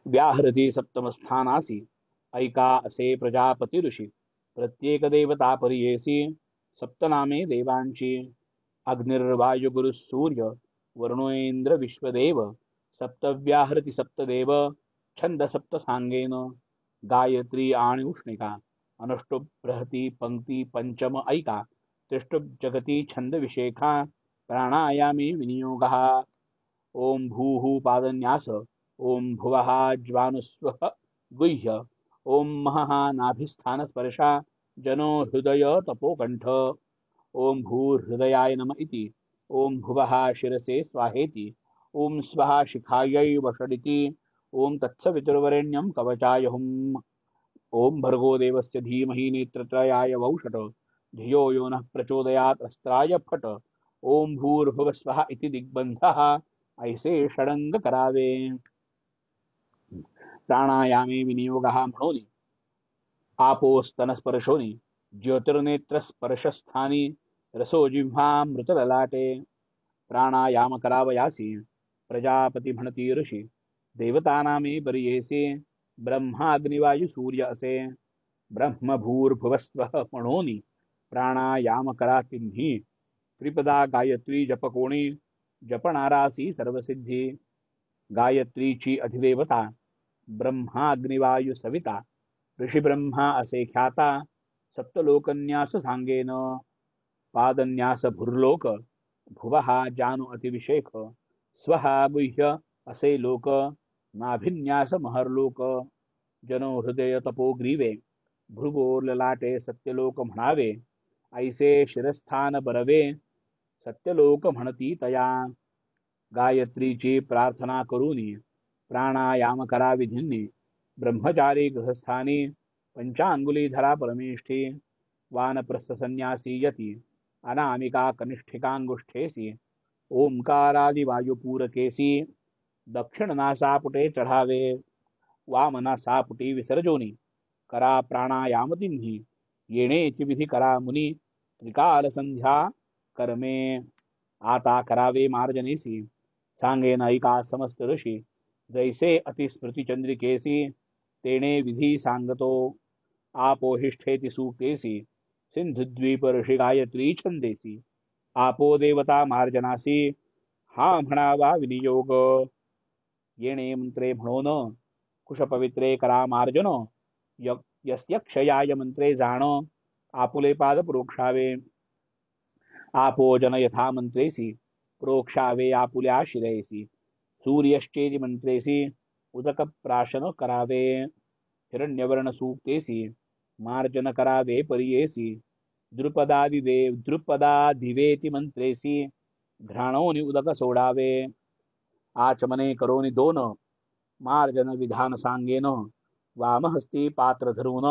व्याहरति सप्तमस्थानासी ऐका असे प्रजापती ऋषी. प्रत्येक देवता परियेसी सप्तनामे देवांची. अग्निर्वायु गुरु सूर्य वरुणेंद्र विश्वदेव. सप्तव्याहरति सप्तदेव छंद सप्त सांगेन. गायत्री आणि उष्णिका अनुष्टुप बृहती पंक्ती पंचम ऐका. त्रिष्टुप जगती छंद विशेखा प्राणायामे विनियोगः. ओम भूः पादन्यास. ओम भुवः ज्वानुस्वः गुह्य. ओम महः नाभिस्थान स्पर्शा जनो हृदय तपोकंठ. ओम भूर्हृदयाय नम इति. ओम भुवः शिरसे स्वाहेति. ओम स्वः शिखायै वषडिति. ओम तत्सवितुर्वरेण्यं कवचाय हुम्. ओम भर्गो देवस्य धीमहि नेत्रत्रयाय वौषट. धियो यो नः प्रचोदयात् अस्त्राय फट. ओम भूर्भुवस्वः इति दिग्बन्धः ऐसे षडंग करावे. प्राणायामे विनियोगः म्हणोनी आपोस्तनस्पर्शोनी. ज्योतिर्नेत्रस्पर्शस्थानी रसो जिह्वामृतललाटे. प्राणायाम करावयासी प्रजापती म्हणती ऋषी. देवतानामे परियेसी ब्रह्मा अग्निवायू सूर्य असे. ब्रह्म भूर्भुवस्वः म्हणोनी प्राणायाम करा तिन्ही. त्रिपदा गायत्री जपकोणी जपणारासी सर्वसिद्धी. गायत्रीची अधिदेवता ब्रह्मा अग्निवायू सविता. ऋषी ब्रह्मा असे ख्याता सप्तलोकन्यास सांगेन. पादन्यास भुर्लोक. भुवः जानु अतिविशेख. स्वः गुह्य असे लोक. नाभिन्यास महर्लोक. जनो हृदय तपोग्रीवे. भृगो ललाटे सत्यलोक म्हणावे. ऐसे शिरस्थान बरवे सत्यलोक म्हणती तया. गायत्रीची प्रार्थना करूनी प्राणायाम करा विधींनी. ब्रह्मचारी गृहस्थानी पंचांगुलीधरा परमेष्ठी वानप्रस्थ संन्यासी यती अनामिका कनिष्ठिकांगुष्ठेसी ओंकारादि वायुपूरकेसी दक्षिण नासापुटे चढावे वामना सापुटी विसर्जोनी करा प्राणायामतिंही येणेची विधी करा मुनी त्रिकाल संध्या कर्मे आता करावे मार्जनेसी सांगेन ऐका समस्त ऋषी जैसे अतिस्मृती चंद्रिकेसी तेणे विधी सांगतो आपोहिष्ठेति सूक्तेसी सिंधुद्वीप ऋषी गायत्री छंदेसी आपो देवता मार्जनासी हा म्हणावा विनियोग येणे मंत्रे म्हणून कुशपवित्रे करा मार्जन यस्य क्षयाय मंत्रे जाण आपुले पाद प्रोक्षावे आपो जन यथा मंत्रेसी प्रोक्षावे आपुल्या शिरयसी सूर्यश्चेति मंत्रेसी उदक प्राशन करावे हिरण्यवर्ण सूक्तेसी मार्जन करावे परियेसी द्रुपदादिवेति मंत्रेसी घ्राणोनि उदक सोडावे आचमने करोनि दोन मार्जन विधान सांगेन वामहस्ती पात्र धरून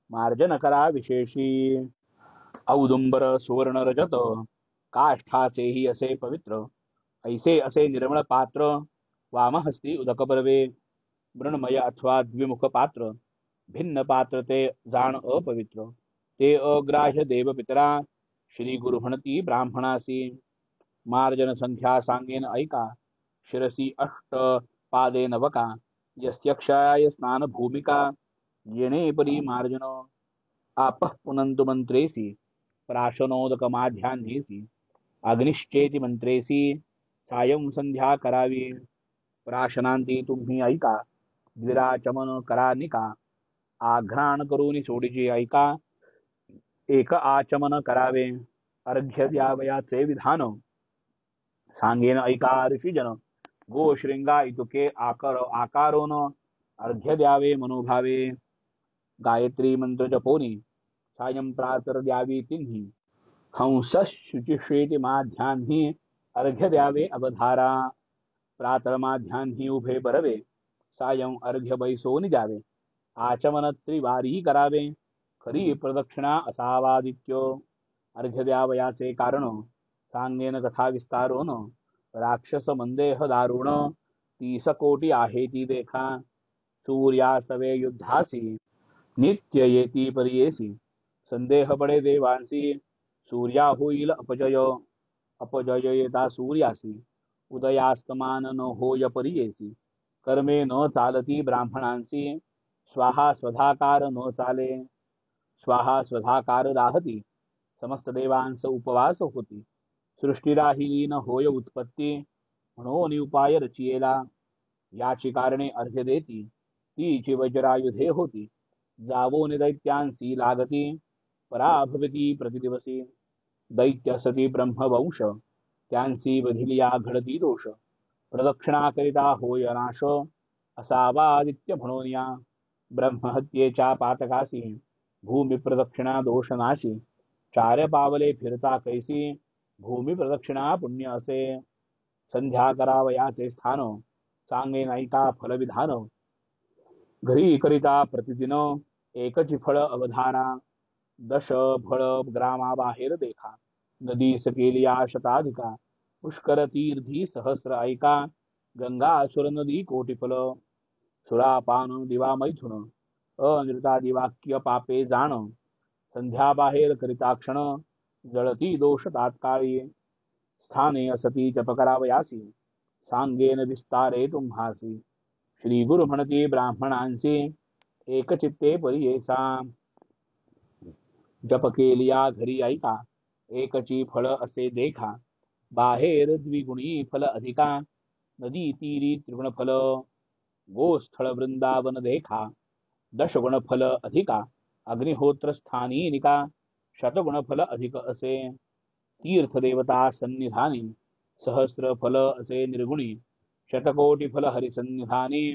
मार्जन करा विशेषी औदुंबर सुवर्ण रजत काष्ठाचेही असे पवित्र ऐसे असे निर्मळ पात्र वामहस्ती उदक बरवे मृण्मय अथवा द्विमुख पात्र भिन्न पात्र ते जाण अपवित्र ते अग्राह्य देव पितरा श्री गुरु म्हणती ब्राह्मणासी मार्जन संख्या सांगेन ऐका शिरसी अष्ट पादे नवका यस्य क्षयाय स्नान भूमिका येणे परी मार्जन आपः पुनंतु मंत्रेसी प्राशनोदक माध्यान्हेसी अग्निश्चेति मंत्रेसी सायं संध्या करावी प्राशनांती तुम्ही ऐका द्विराचमन करानिका आघ्राण करून सोडीची ऐका एक आचमन करावे अर्घ्य द्यावयाचे विधान सांगेन ऐका ऋषीजन गोशृंगा इतुके आकारोन अर्घ्य द्यावे मनोभावे गायत्री मंत्र जपोनी सायं प्रातर द्यावी तिन्ही हंस शुचिषेति माध्यान्ही अर्घ्य द्यावे अवधारा प्रातर माध्यान्ही उभे बरवे सायं अर्घ्य बैसोनी द्यावे आचमन त्रिवारी करावे खरी प्रदक्षिणा असावादित्यो अर्घ्य द्यावयाचे कारण सांगेन कथा विस्तारोन राक्षस मंदेह दारुण 30 कोटी आहे ती देखा सूर्यासवे युद्धासी नित्य येती परियेसी संदेह पडे देवांसी सूर्या होईल अपजय येता सूर्यासी उदयास्तमान न होय परियेसी कर्मे न चालती ब्राह्मणांसी स्वाहा स्वधाकार न चाले स्वाहा स्वधाकार राहती समस्त देवांस उपवास होती सृष्टी राहिली न होय उत्पत्ती म्हणून उपाय रचियेला याची कारणे अर्घ्य देती तीची वज्रायुधे होती जावोन दैत्यांसी लागती पराभवती प्रतिदिवसी दैत्य सती ब्रह्मवंश त्यांसी वधिलिया घडती दोष प्रदक्षिणा करिता होय नाश असावादित्य म्हणून ब्रह्महत्येच्या पातकासी भूमी प्रदक्षिणा दोषनाशी 4 पावले फिरता कैसी भूमी प्रदक्षिणा पुण्य असे संध्या करावयाचे स्थान सांगे नायिका फलविधान घरी करिता प्रतिदिन एकची फळ अवधारा 10 फळ ग्रामाबाहेर देखा नदी सकेलिया शताधिका पुष्कर तीर्थी सहस्र ऐका गंगा असुर नदी कोटी फल सुरापान दिवा मैथुन अनृतादि वाक्य पापे जाण संध्या बाहेर करिता क्षण जळती दोष तात्काळी स्थाने असती जप करावयासी सांगेन विस्तारे तुम्हासी श्री गुरु म्हणती ब्राह्मणांसी एकचित्ते परियेसा जप केलिया घरी ऐका एकची फळ असे देखा बाहेर द्विगुणी फल अधिका नदी तीरी त्रिगुण फल गोस्थळ वृंदावन देखा 10 गुण फल अधिका अग्निहोत्र स्थानी निका शतगुण फल अधिक असे तीर्थ देवता सन्निधानी सहस्र फल असे निर्गुणी शतकोटी फल हरिसन्निधानी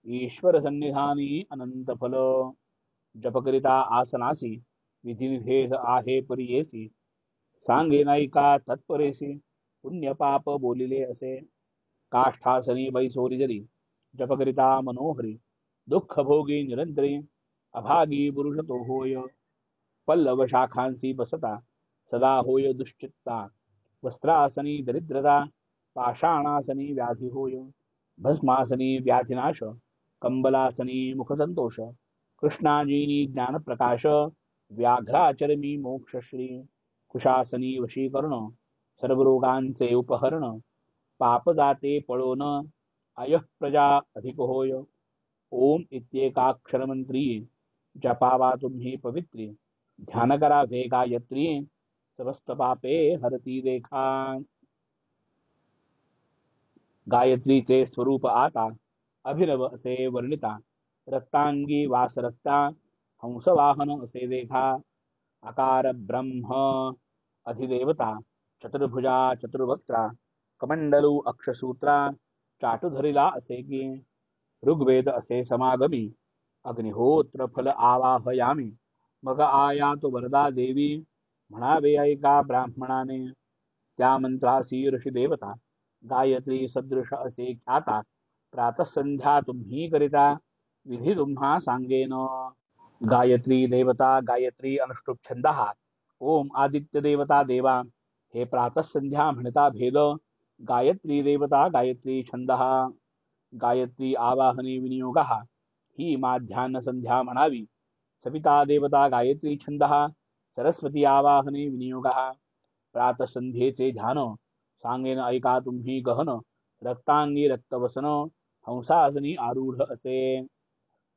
ईश्वर सन्निधानी अनंत फल जपकरिता आसनासी विधिनिषेध आहे परियेसी सांगे नायिका तत्परेसी पुण्य पाप बोलिले असे काष्ठासनी बैसोरी जरी जपकरिता मनोहरी दुःख भोगी निरंतरी अभागी पुरुष तो होय पल्लव शाखांसी बसता सदा होय दुश्चित्ता वस्त्रासनी दरिद्रता पाषाणासनी व्याधी होय भस्मासनी व्याधिनाश कंबलासनी मुखसंतोष कृष्णाजीनी ज्ञानप्रकाश व्याघ्राचरमी मोक्षश्री कुशासनी वशीकरण सर्वरोगांचे उपहरण पाप जाते पळोन अयः प्रजा अधिक होय ओम इत्येकाक्षर मंत्री जपावा तुम्ही पवित्री ध्यान करा वे गायत्री समस्त पापे हरती देखा गायत्रीचे स्वरूप आता अभिनव असे वर्णिता रक्तांगी वास रक्ता हंसवाहन असे देखा आकार ब्रह्म अधिदेवता चतुर्भुजा चतुर्वक्त्रा कमंडलू अक्षसूत्रा चाटुधरिला असे की ऋग्वेद असे समागमी अग्निहोत्र फल आवाहयामी मग आयात वरदा देवी म्हणावे ऐका ब्राह्मणाने त्या मंत्रासी ऋषी देवता गायत्री सदृश असे ख्याता प्रातःसंध्या तुम्ही करिता विधी तुम्हा सांगेन गायत्री देवता गायत्री अनुष्टुप छंद ओम आदित्य देवता देवा हे प्रातःसंध्या म्हणता भेद गायत्री देवता गायत्री छंद गायत्री आवाहने विनियोग ही माध्यान्ह संध्या म्हणावी सविता देवता गायत्री छंद सरस्वती आवाहने विनियोग प्रातसंध्येचे ध्यान सांगेन ऐका तुम्ही गहन रक्तांगी रक्तवसन हंसासनी आरूढ असे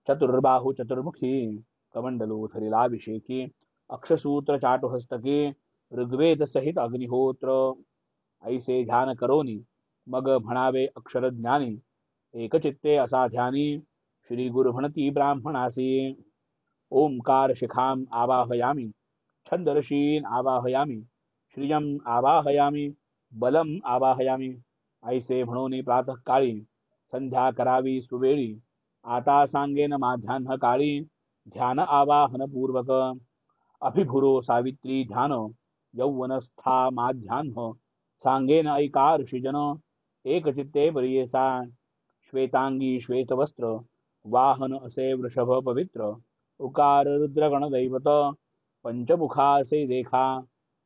चतुर्बाहु चतुर्मुखी कमंडलोथरिलाभिषेकी अक्षसूत्र चाटुहस्तकी ऋग्वेद सहित अग्निहोत्र ऐसे ध्यान करोनी मग म्हणावे अक्षर ज्ञानी एकचित्ते असा ध्यानी श्री गुरु म्हणती ब्राह्मणासी ओंकार शिखाम आवाहयामी छंदर्षीन आवाहयामी श्रियम आवाहयामी बलम आवाहयामी ऐसे म्हणून प्रातःकाळी संध्या करावी सुवेळी आता सांगेन माध्यान्ह काळी ध्यान आवाहन पूर्वक अभिभुरो सावित्री ध्यान यौवनस्था माध्यान्ह सांगेन ऐका ऋषीजन एकचित्ते बरियेसा श्वेतांगी श्वेतवस्त्र वाहन असे वृषभ पवित्र उकार रुद्रगण दैवत पंचमुखा असे देखा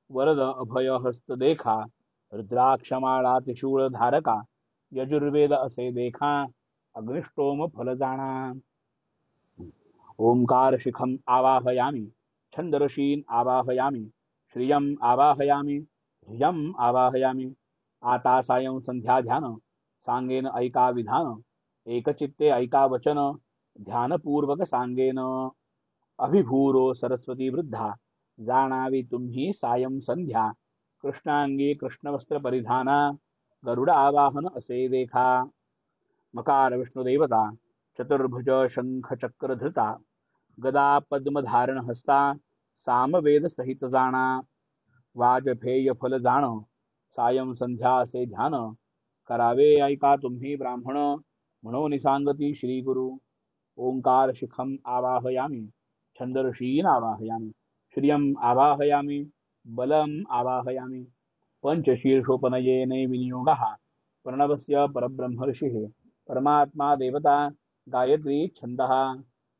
वरद अभय हस्त देखा रुद्राक्षमाळा त्रिशूळ धारका यजुर्वेद असे देखा अग्निष्टोम फल जाणा ओंकार शिखम आवाहयामी छंदर्षीन आवाहयामी श्रियम आवाहयामी ह्रियम आवाहयामी आता सायं संध्या ध्यान सांगेन ऐका विधान एकचित्ते ऐका वचन ध्यानपूर्वक सांगेन अभिभूरो सरस्वती वृद्धा जाणावी तुम्ही सायं संध्या कृष्णांगी कृष्णवस्त्र परिधाना गरुड आवाहन असे देखा मकार विष्णुदेवता चतुर्भुज शंख चक्र धृता गदा पद्मधारण हस्ता सामवेद सहित जाणा वाजपेय फल जाण सायं संध्या असे ध्यान करावे ऐका तुम्ही ब्राह्मण म्हणून सांगती श्री गुरु ओंकार शिखम आवाहयामी छंदर्षीन आवाहयामी श्रियम आवाहयामी बलम आवाहयामी पंचशीर्षोपनयेने विनियोगः प्रणवस्य परब्रह्म ऋषिः परमात्मा देवता गायत्री छंदः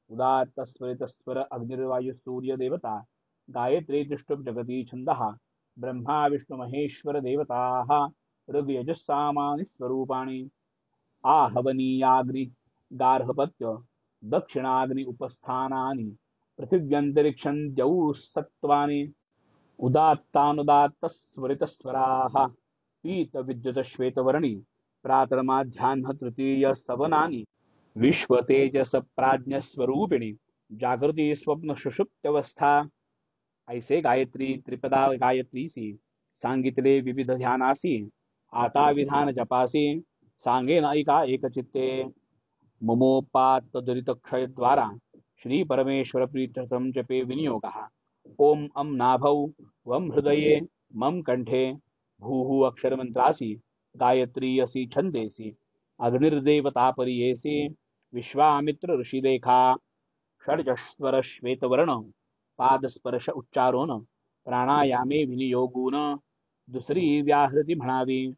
उदात्त स्वरितस्वर अग्निर्वायु सूर्य देवता गायत्री तिष्ठुप जगती छंदः ब्रह्मा विष्णु महेश्वर देवताः ऋग्यजुस्सामानि स्वरूपाणि आहवनीयाग्नि गार्हपत्य दक्षिणाग्नि उपस्थानानि पृथिव्यन्तरिक्षं द्यौस्तत्वानि उदात्तानुदात्तस्वरितस्वराः पीतविद्युतश्वेतवर्णि प्रातर्माध्याह्न तृतीय सवनानि विश्वतेजस प्राज्ञस्वरूपिणी जागृती स्वप्न सुषुप्त्यवस्था ऐसे गायत्री त्रिपदा गायत्रीसी सांगितले विविध ध्यानासी आता विधान जपासी सांगेन ऐका एकचित्ते ममोपात दुरितक्षय द्वारा श्री परमेश्वर प्रीतम जपे विनियोगः ओम अम नाभौ वम हृदये मम कंठे भूः अक्षरमंत्रासी गायत्री असि छंदेसी अग्निर्देवता परियेसी विश्वामित्र ऋषि देखा षड्जस्वर श्वेतवर्ण पादस्पर्श उच्चारोन प्राणायामे विनियोगून दुसरी व्याहृती म्हणावी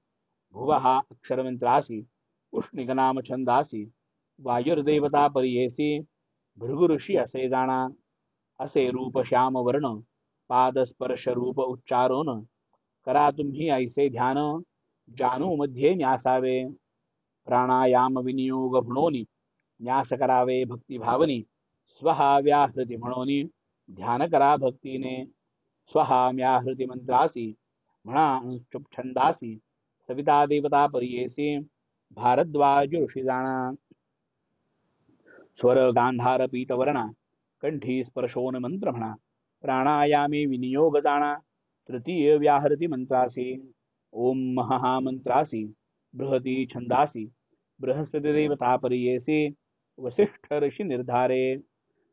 भुवः अक्षरमंत्रासी उष्णिकनाम छंदासी वायुर्देवता परियेसी भृगु ऋषी असे जाणा, असे रूप श्याम वर्ण, पाद स्पर्श रूप उच्चारोन, करा तुम्ही ऐसे ध्यान, जानू मध्ये न्यासावे, प्राणायाम विनियोग म्हणोनी, न्यास करावे भक्ती भावनी, स्वहा व्याहृती म्हणोनी, ध्यान करा भक्तीने, स्वहा म्याहृती मंत्रासी, म्हणा अनुच्चुप छंदासी, सविता देवता परियेसी, भारद्वाज ऋषी जाणा, स्वर गांधार पीतवर्णा, कंठी स्पर्शोन मंत्र म्हणा, प्राणायामी विनियोग जाणा, तृतीय व्याहृती मंत्रासी, ओम महामंत्रासी, बृहती छंदासी, बृहस्पती देवता परियेसी, वसिष्ठ ऋषी निर्धारे,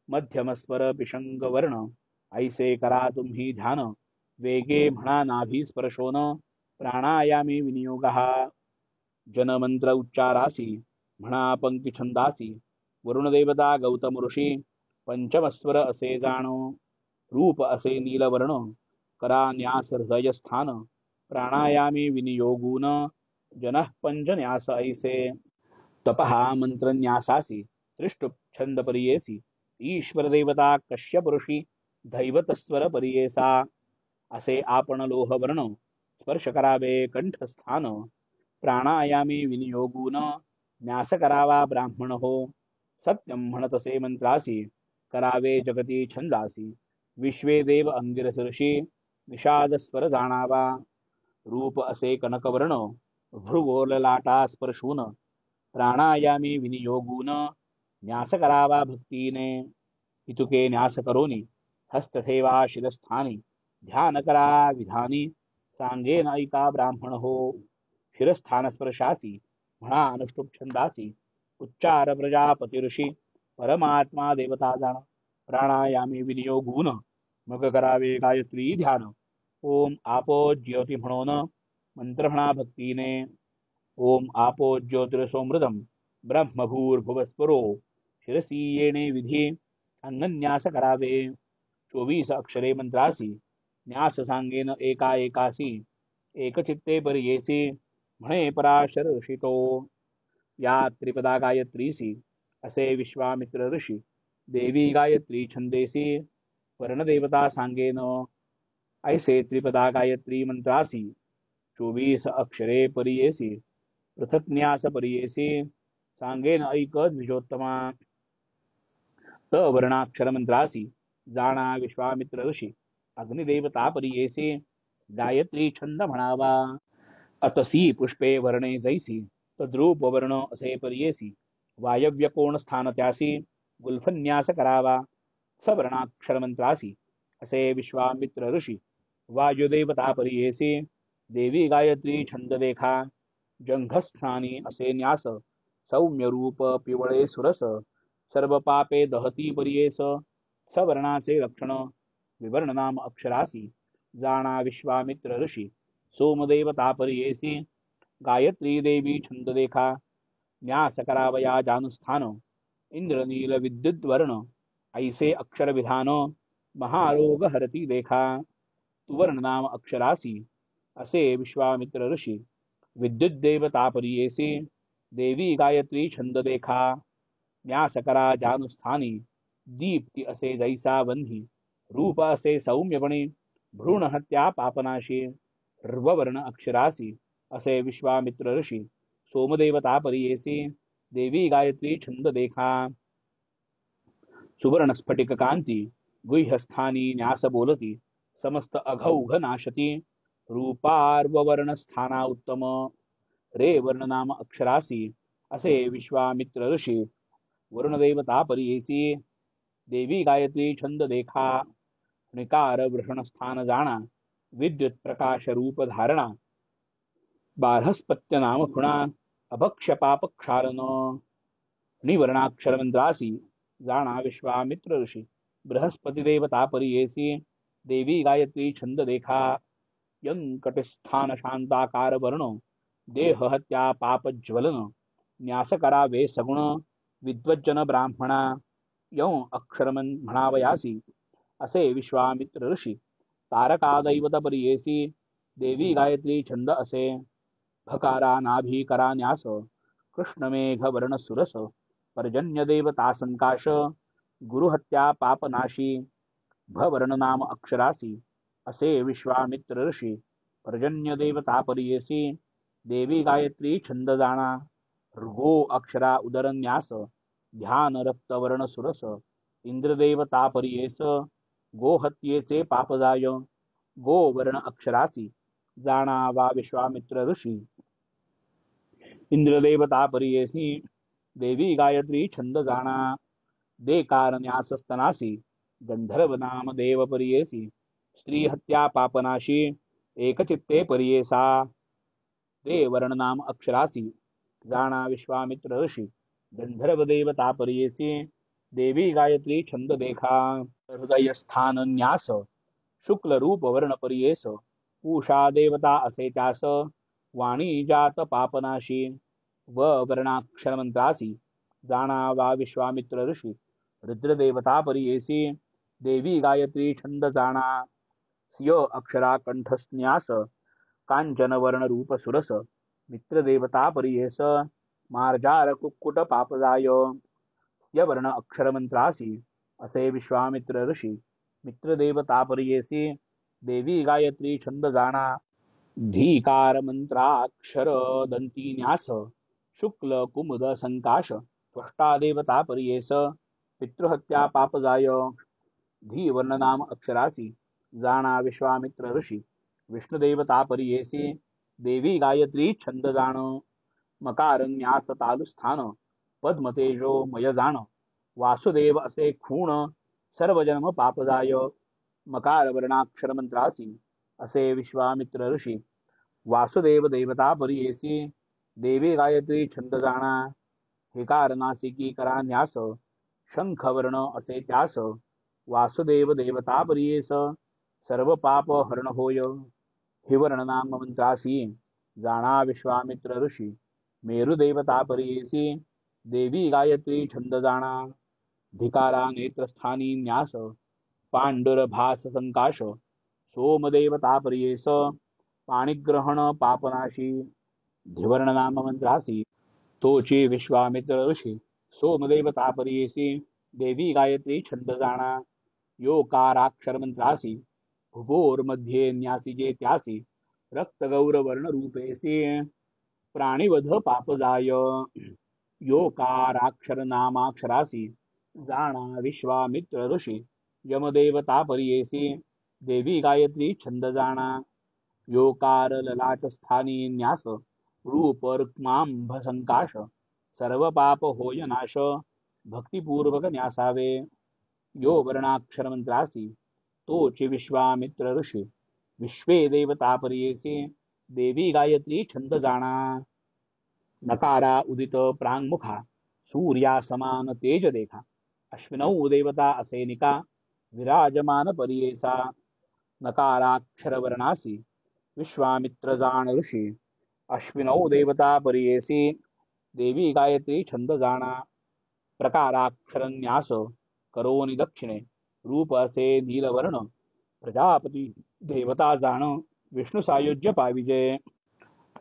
मध्यम स्वर पिशंग वर्ण, ऐसे करा तुम्ही ध्यान, वेगे म्हणा नाभी स्पर्शोन, प्राणायामी विनियोगः, जनमंत्र उच्चारासी, म्हणा पंक्ती छंदासी, वरुणदेवता गौतम ऋषी, पंचमस्वर असे जाणो, रूप असे नीलवर्ण, करा न्यास हृदयस्थान, प्राणायामी विनियोगून, जनः पंचन्यास ऐसे, तपहा मंत्रन्यासासी, त्रिष्टुप छंद परियेसी, ईश्वर देवता कश्यप ऋषी, दैवतस्वर परियेसा, असे आपण लोहवर्ण, स्पर्श करावे कंठस्थान, प्राणायामी विनियोगून, न्यास करावा ब्राह्मण हो, सत्यम म्हणतसे मंत्रासी, करावे जगती छंदासी, विश्वे देव अंगिरस ऋषी, निषाद स्वर जाणावा, रूप असे कनकवर्ण, भृगोललाटा स्पर्शून, प्राणायामी विनियोगून, न्यास करावा भक्तीने, हितुके न्यास करोनी, हस्त ठेवा शिरस्थानी, ध्यान करा विधानी, सांगेन ऐका ब्राह्मण हो, शिरस्थान स्पर्शासी, म्हणा अनुष्टुप छंदासी, उच्चार प्रजापती ऋषी, परमात्मा देवता जाण, प्राणायामी विनियोगून, मग करावे गायत्री ध्यान, ओम आपो ज्योती म्हणून मंत्र म्हणा भक्तीने, ओम आपो ज्योतिरसोमृतम ब्रह्मभूर्भुवस्वरो, शिरसी येणे विधी, अंगन्यास करावे, 24 अक्षरे मंत्रासी, न्यास सांगेन एका एकासी, एकचित्ते परियेसी, म्हणे पराशर ऋषितो, या त्रिपदा गायत्रीसी, असे विश्वामित्र ऋषी, देवी गायत्री छंदेसी, वर्णदेवता सांगेन, ऐसे त्रिपदा गायत्री मंत्रासी, 24 अक्षरे परियेसी, पृथक्न्यास परियेसी, सांगेन ऐक द्विजोत्तमा, वर्णाक्षर मंत्रासी, जाणा विश्वामित्र ऋषी, अग्निदेवता परियेसी, गायत्री छंद म्हणावा, अतसी पुष्पे वर्णे जैसी, तद्रूप वर्ण असे परियेसी, वायव्य कोण स्थान त्यासी, गुल्फन्यास करावा, सवर्णाक्षर मंत्रासी, असे विश्वामित्र ऋषी, वायुदेवता परियेसी, देवी गायत्री छंद देखा, जंघस्थानी असे न्यास, सौम्य रूप पिवळे सुरस, सर्व पापे दहती परियेस, सवर्णाचे लक्षण, विवर्ण नाम अक्षरासी, जाणा विश्वामित्र ऋषी, सोमदेवता परियेसी, गायत्री देवी छंद देखा, न्यास करावया जानुस्थान, इंद्रनील विद्युत वर्ण, ऐसे अक्षर विधान, महारोग हरती देखा, तुवर्ण नाम अक्षरासी, असे विश्वामित्र ऋषी, विद्युत देवता परियेसी, देवी गायत्री छंद देखा, न्यास करा जानुस्थानी, दीप्ती असे जैसा वन्ही, रूप असे सौम्यपणे, भ्रूण हत्या पापनाशी, र्ववर्ण अक्षरासी, असे विश्वामित्र ऋषी, सोमदेवता परियेसी, देवी गायत्री छंद देखा, सुवर्ण स्फटिक कांती, गुह्यस्थानी न्यास बोलती, समस्त अघौघ नाशती, रूपार्ववर्ण स्थाना उत्तम, रे वर्ण नाम अक्षरासी, असे विश्वामित्र ऋषी, वरुणदेवता परियेसी, देवी गायत्री छंद देखा, निकार वृषण स्थान जाणा, विद्युत प्रकाश रूप धारणा, बारहस्पत्य नाम खुणा, अभक्ष पाप क्षालन, निवर्णाक्षर मंत्रासी, जाणा विश्वामित्र ऋषी, बृहस्पति देवता परियेसी, देवी गायत्री छंद देखा, यंकटिस्थान शांताकार वर्ण, देह हत्या पाप ज्वलन, न्यास करावे सगुण, विद्वज्जन ब्राह्मणा, यं अक्षरमन म्हणावयासी, असे विश्वामित्र ऋषी, तारका दैवत परियेसी, देवी गायत्री छंद असे, भकारा नाभी करा न्यास, कृष्णमेघ वर्ण सुरस, पर्जन्य देवता संकाश, गुरुहत्या पापनाशी भवर्ण नाम अक्षरासी असे विश्वामित्र ऋषी पर्जन्य देवता परियेसी देवी गायत्री छंद जाणा ऋगो अक्षरा उदरन्यास ध्यान रक्तवर्ण सुरस इंद्रदेवता परियेस गोहत्येचे पापजाय गोवर्ण अक्षरासी जाणा वा विश्वामित्र ऋषी इंद्रदेवता परियेसी देवी गायत्री छंद जाणा देकार न्यासस्तनासी गंधर्व नाम देव परियेसी स्त्री हत्या पापनाशी एकचित्ते परियेसा देवर्ण नाम अक्षरासी जाणा विश्वामित्र ऋषी गंधर्व देवता परियेसी देवी गायत्री छंद देखा हृदय स्थान न्यास शुक्ल रूप वर्ण परियेस पूषा देवता असे त्यास वाणी जात पापनाशी व वर्णाक्षर मंत्रासी जाणा वा विश्वामित्र ऋषी रुद्रदेवता परियेसी देवी गायत्री छंद जाणा स्य अक्षरा कंठस्न्यास कांचन वर्ण रूप सुरस मित्रदेवता परियेस मार्जार कुक्कुट पापजाय स्य वर्ण अक्षर मंत्रासी असे विश्वामित्र ऋषी मित्रदेवता परियेसी देवी गायत्री छंद जाणा धीकार मंत्राक्षर दंती न्यास शुक्ल कुमुद संकाश त्वष्टा देवता परियेस पितृहत्या पापजाय धीवर्ण नाम अक्षरासी जाणा विश्वामित्र ऋषी विष्णुदेवता परियेसी देवी गायत्री छंद जाण मकार न्यास तालुस्थान पद्मतेजो मय जाण वासुदेव असे खूण सर्वजन्म पापजाय मकार वर्णाक्षर मंत्रासी असे विश्वामित्र ऋषी वासुदेव देवता परियेसी देवी गायत्री छंद जाणा हिकार नासिकी करा न्यास शंखवर्ण असे त्यास वासुदेव देवता परियेस सर्व पाप हरण होय हिवर्ण नाम मंत्रासी जाणा विश्वामित्र ऋषी मेरुदेवता परियेसी देवी गायत्री छंद जाणा धिकारा नेत्रस्थानी न्यास पांडुर भास संकाश सोमदेवता परियेस पाणिग्रहण पापनाशी धिवर्ण नाम मंत्रासी तोची विश्वामित्र ऋषी सोमदेवता परियेसी देवी गायत्री छंद जाणा योकाराक्षर मंत्रासी भुवोर मध्ये न्यासिजे त्यासी रक्तगौरवर्ण रूपेसी प्राणिवध पापजाय योकाराक्षर नामाक्षरासी जाणा विश्वामित्र ऋषी यमदेवता परियेसी देवी गायत्री छंद जाणा योकार ललाट स्थानी न्यास रूप रुक्मांभ संकाश सर्व पाप होय नाश भक्तिपूर्वक न्यासावे यो वर्णाक्षर मंत्रासी तोची विश्वामित्र ऋषी विश्वे देवता परियेसी देवी गायत्री छंद जाणा नकारा उदित प्रांगमुखा सूर्या समान तेज देखा अश्विनौ देवता असेनिका विराजमान परियेसा नकाराक्षर वर्णासी विश्वामित्र जाण ऋषी अश्विनौ देवता परियेसी देवी गायत्री छंद जाणा प्रकाराक्षर न्यास करोनी दक्षिणे रूप असे नीलवर्ण प्रजापती देवता जाण विष्णू सायुज्य पाविजे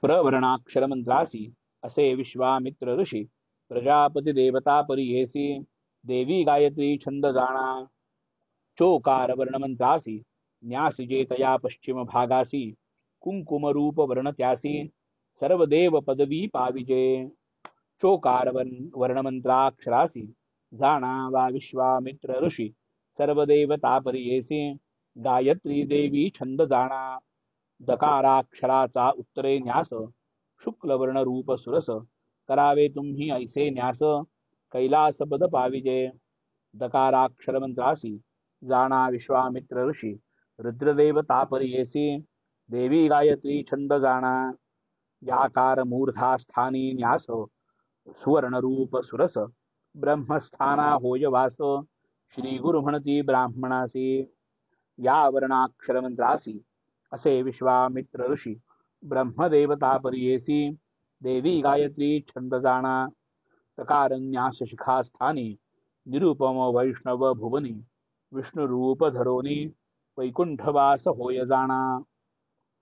प्रवर्णाक्षर मंत्रासी असे विश्वामित्र ऋषी प्रजापती देवता परियेसी देवी गायत्री छंद जाणा चोकार वर्ण मंत्रासी न्यासिजे तया पश्चिम भागासी कुंकुम रूप वर्ण त्यासी सर्वदेव पदवी पाविजे चोकार वर्ण मंत्राक्षरासी जाणा वा विश्वामित्र ऋषी सर्वदेवता परियेसी गायत्री देवी छंद जाणा दकाराक्षराचा उत्तरे न्यास शुक्लवर्ण रूप सुरस करावे तुम्ही ऐसे न्यास कैलास पद पाविजे दकाराक्षर मंत्रासी जाणा विश्वामित्र ऋषी रुद्रदेवता परियेसी देवी गायत्री छंद जाणा याकार मूर्धा स्थानी न्यास सुवर्ण रूप सुरस ब्रह्मस्थाना होय वास श्री गुरु म्हणती ब्राह्मणासी या वर्णाक्षर मंत्रासी असे विश्वामित्र ऋषी ब्रह्मदेवता परियेसी देवी गायत्री छंद जाणा तकारन्यास शिखास्थानी निरुपम वैष्णव भुवनी विष्णु रूप धरोनी वैकुंठवास होय जाणा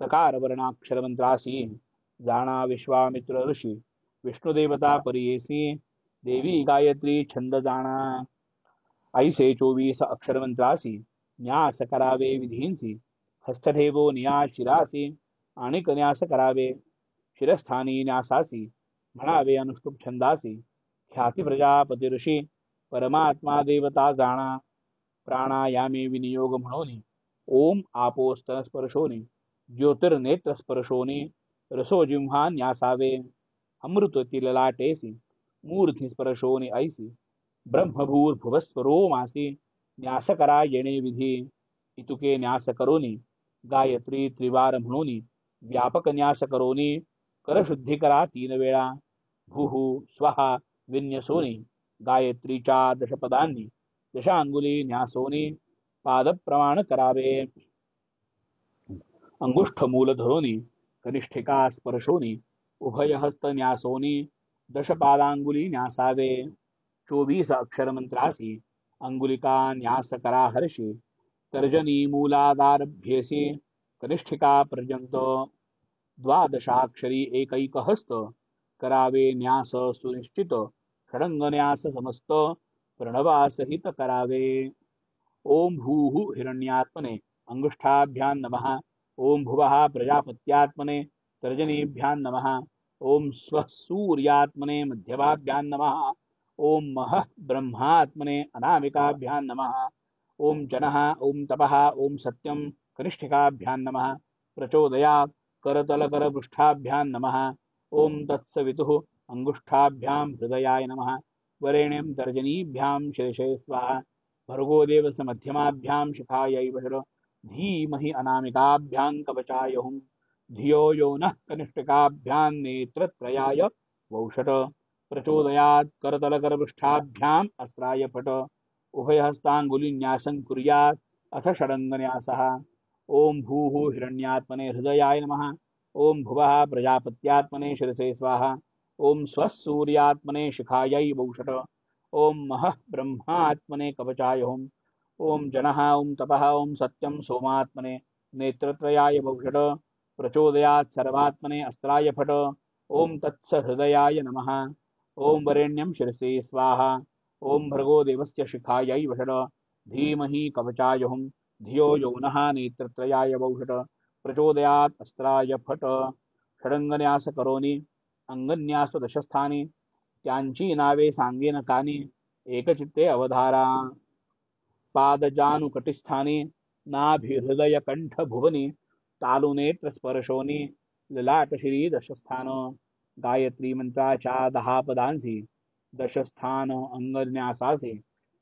तकार वर्णाक्षर मंत्रासी जाणा विश्वामित्र ऋषी विष्णुदेवता परियेसी देवी गायत्री छंद जाणा ऐसे 24 अक्षर मंत्रासी न्यास करावे विधींसी हस्तठेवो नियास शिरासी आणि न्यास करावे शिरस्थानी न्यासासी म्हणावे अनुष्टुप छंदासी ख्याती प्रजापती ऋषी परमात्मा देवता जाणा प्राणायामे विनियोग म्हणून ओम आपोस्तन स्पर्शोनी ज्योतिर्नेत्र स्पर्शोनी रसोजिम्हा न्यासावे अमृत लाटेसी मूर्ती स्पर्शोनी ऐसी ब्रह्मभूर्भुवस्वरो मासी न्यास करा येणे विधी इतुके न्यास करोनी गायत्री त्रिवार म्हणून व्यापक न्यास करोनी करशुद्धी करा 3 वेळा भूहू स्वाहा विन्यसोनी गायत्रीच्या दशपदांनी दशांगुली न्यासोनी पादप्रमाण करावे अंगुष्ठ मूल धरोनी कनिष्ठिका स्पर्शोनी उभयहस्त न्यासोनी दशपादांगुली न्यासावे 24 अक्षर मंत्रासी अंगुलिका न्यास करा हर्षी तर्जनी मूलादारभ्येसी कनिष्ठिका पर्यंत द्वादशाक्षरी एकैक हस्त करावे न्यास सुनिश्चित षडंग न्यास समस्त प्रणवासहित करावे ओम भूः हिरण्यात्मने अंगुष्ठाभ्यां नमः ओम भुवः प्रजापत्यात्मने तर्जनीभ्यां नमः ओम स्वः सूर्यात्मने मध्यभाभ्यां नमः ओम महः ब्रह्मात्मने अनामिकाभ्यां नमः ओम जनः ओम तपः ओम सत्यं कनिष्ठिकाभ्यां नमः प्रचोदयात् करतलकरपृष्ठाभ्यां नमः ओम तत्सवितुः अंगुष्ठाभ्यां हृदयाय नमः वरेण्यं तर्जनीभ्यां शीर्षे स्वाहा भर्गो देवस्य मध्यमाभ्यां शिखायै वषट् धीमहि अनामिकाभ्यां कवचाय हुं धियो यो नः कनिष्ठिकाभ्यां नेत्रत्रयाय वौषट प्रचोदयात् करतलकरपृष्ठाभ्याम् अस्त्राय फट उभयहस्ताङ्गुलिन्यासं कुर्यात् अथ षडङ्गन्यासः ओम भूः हिरण्यात्मने हृदयाय नमः ओम भुवः प्रजापत्यात्मने शिरसे स्वाहा ओम स्वः सूर्यात्मने शिखायै वौषट ओम महः ब्रह्मात्मने कवचाय हुं ओम जनः ओम तपः ओम सत्यं सोमात्मने नेत्रत्रयाय वौषट प्रचोदयात् सर्वात्मने अस्त्राय फट ओम तत्सहृदयाय नमः ओम वरेण्यं शिरसे स्वाहा ओम भर्गो देवस्य शिखायै वषट धीमहि कवचाय हुं धियो यो नः नेत्रत्रयाय वौषट प्रचोदयात् अस्त्राय फट षडंगन्यास करोनी अंगन्यास दशस्थानी त्यांची नावे सांगेन कानी एकचित्ते अवधारा पादजानुकटिस्थानी नाभिहृदय कंठ भुवनी तालुनेत्र स्पर्शोनी ललाटशिरी दशस्थान गायत्री मंत्राच्या 10 पदांसी दशस्थान अंगन्यासासी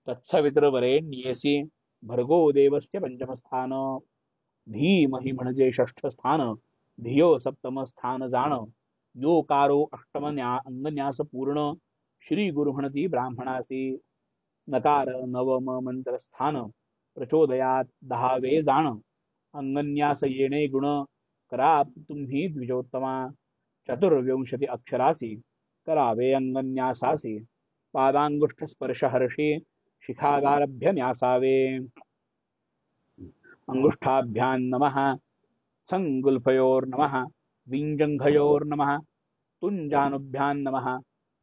तत्सवितृवरेण्येसी भर्गो देवस्य पंचमस्थान धीमहि म्हणजे 6ठ स्थान धियो 7म स्थान जाण योकारो 8म अंगन्यास पूर्ण श्री गुरु म्हणती ब्राह्मणासी नकार 9म मंत्रस्थान प्रचोदयात 10वे जाण अंगन्यास येणे गुण करा तुम्ही द्विजोत्तमा 24 अक्षरासी करावे अंगन्यासासी पादांगुष्ठ स्पर्श हर्षी शिखागारभ्य न्यासावे अंगुष्ठाभ्यां नमः संगुल्फयोर्नमः विंजंघयोर्नमः तुंजानुभ्यां नमः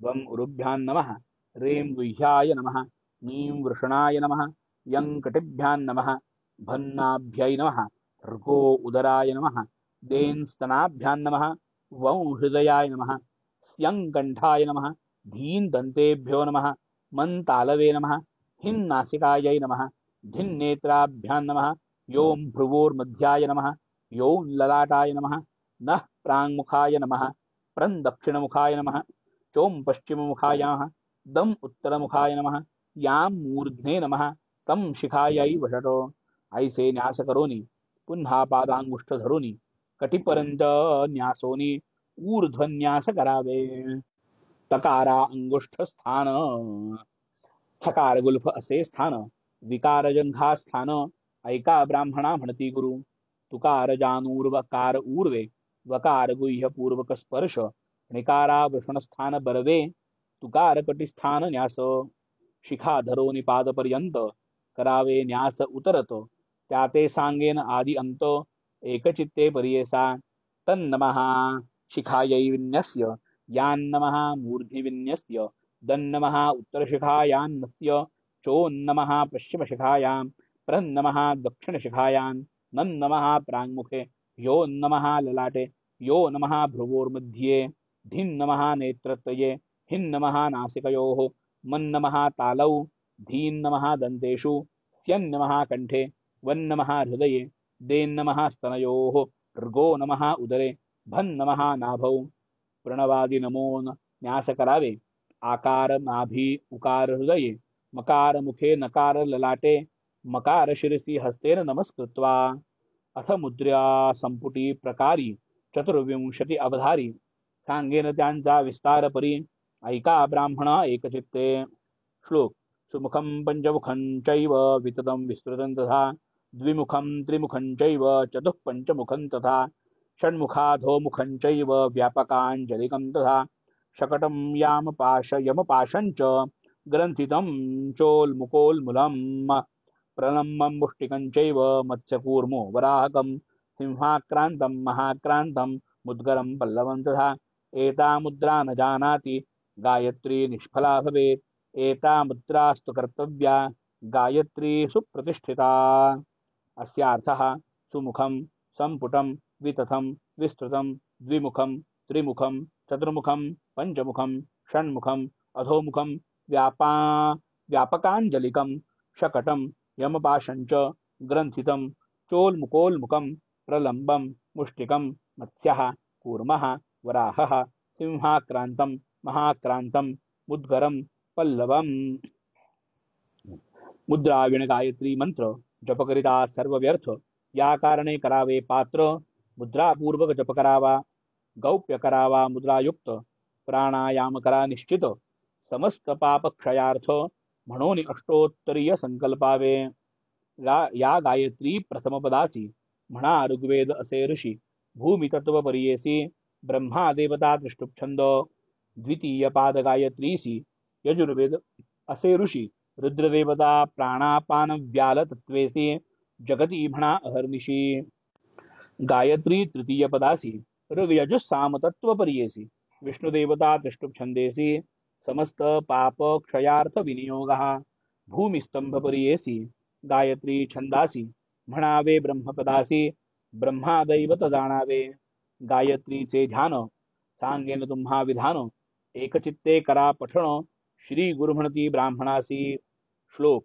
वम उरुभ्यां नमः रेम गुह्याय नमः नीं वृषणाय नमः यं कटिभ्यां नमः भन्नाभ्यै नमः र्गो उदराय नमः देन स्तनाभ्यां नमः वं हृदयाय नमः स्यं कंठाय नमः धीन दंतेभ्यो नमः मन तालवे नमः हिं नासिकायै नमः धिं नेत्राभ्यां नमः यों भ्रुवोर्मध्याय नमः यों ललाटाय नमः नः प्राङ्मुखाय नमः प्रं दक्षिणमुखाय नमः चों पश्चिममुखाय नमः दम उत्तरमुखाय नमः यां मूर्ध्ने नमः तं शिखायै वषट ऐसे न्यास करोनी पुन्हा पादांगुष्ठ धरोनी कटिपर्यंत न्यासोनी ऊर्ध्वन्यास करावे तकारा अंगुष्ठ स्थान सकार गुल्फ असे स्थान विकार जंघा स्थान ऐका ब्राह्मणा म्हणती गुरु तुकार जानूर्वकार ऊर्वे वकार गुह्य पूर्वक स्पर्श निकारा वृषणस्थान बरवे तुकार कटिस्थान न्यास शिखा धरोनी पादपर्यंत करावे न्यास उतरत त्याते सांगेन आदि अंत एकचित्ते परियेसा तन्नमः शिखायै विन्यस्य यान्नमः मूर्ध्नि विन्यस्य दन्नमः उत्तरशिखायान्नस्य चोन्नमः पश्चिमशिखायां प्रन्नमः दक्षिणशिखायां नन्नमः प्राङ्मुखे यो नमः ललाटे यो नमः भ्रुवोर्मध्ये धिन्नमः नेत्रत्रये हिन्नमः नासिकयोः मन्नमः तालौ धीन्नमः दन्तेषु स्यन्नमः कंठे वन्नमः हृदये देन्नमः स्तनयोः ऋगो नमः उदरे भन्नमः नाभौ प्रणवादि नमोन न्यास करावे आकार नाभि उकार हृदये मकार मुखे नकार ललाटे मकार शिरसी हस्तेन नमस्कृत्वा अथ मुद्र्या संपुटी प्रकारी चतुर्विंशति अवधारी सांगेन त्यांचा विस्तार परी ऐका ब्राह्मण एकचित्ते. श्लोक. सुमुखं पंचमुखं चैव विततं विस्तृतं तथा द्विमुखं त्रिमुखं चैव चतुःपञ्चमुखं तथा षण्मुखाधोमुखं चैव व्यापकाञ्जलिकं तथा शकटं यमपाशं च ग्रन्थितं चोल्मुकोल्मुलं प्रलम्बं मुष्टिकं चैव मत्स्यकूर्मो वराहकं सिंहाक्रान्तं महाक्रान्तं मुद्गरं पल्लवं तथा एता मुद्रा न जानाति गायत्री निष्फला भवेत् एता मुद्रास्तु कर्तव्या गायत्री सुप्रतिष्ठिता. अस्यार्थः सुमुखं संपुटं वितथं विस्तृतं द्विमुखं त्रिमुखं चतुर्मुखं पंचमुखं षण्मुखं अधोमुखं व्यापकाञ्जलिकं शकटं यमपाशं च ग्रन्थितं चोल्मुकोल्मुखं प्रलम्बं मुष्टिकं मत्स्यः कूर्मः वराहः सिंहाक्रान्तं महाक्रान्तं मुद्गरं पल्लवम्. मुद्राविण गायत्री मंत्र जप करिता सर्व व्यर्थ. या कारणे करावे पात्र मुद्रापूर्वक जप करावा. गौप्य करावा मुद्रायुक्त. प्राणायाम करा निश्चित. समस्त पाप क्षयार्थ म्हणून अष्टोत्तरीय संकल्पावे. या गायत्री प्रथमपदासी म्हणा ऋग्वेद असे ऋषी. भूमी तत्व परियेसी ब्रह्मा देवता त्रिष्टुप्छंद. द्वितीय पाद गायत्रीसी यजुर्वेद असे ऋषी. रुद्रदेवता प्राणापान व्याल तत्वेसी जगती म्हणा अहर्निशी. गायत्री तृतीय पदासी ऋग यजुस्साम तत्व परियेसी. विष्णुदेवता त्रिष्टुप्छंदेसी समस्त पाप क्षयार्थ विनियोगः. भूमिस्तंभ परियेसी गायत्री छंदासी म्हणावे ब्रह्मपदासी. ब्रह्मा दैवत जाणावे. गायत्रीचे ध्यान सांगेन तुम्हा विधान. एकचित्ते करा पठण श्री गुरु म्हणती ब्राह्मणासी. श्लोक.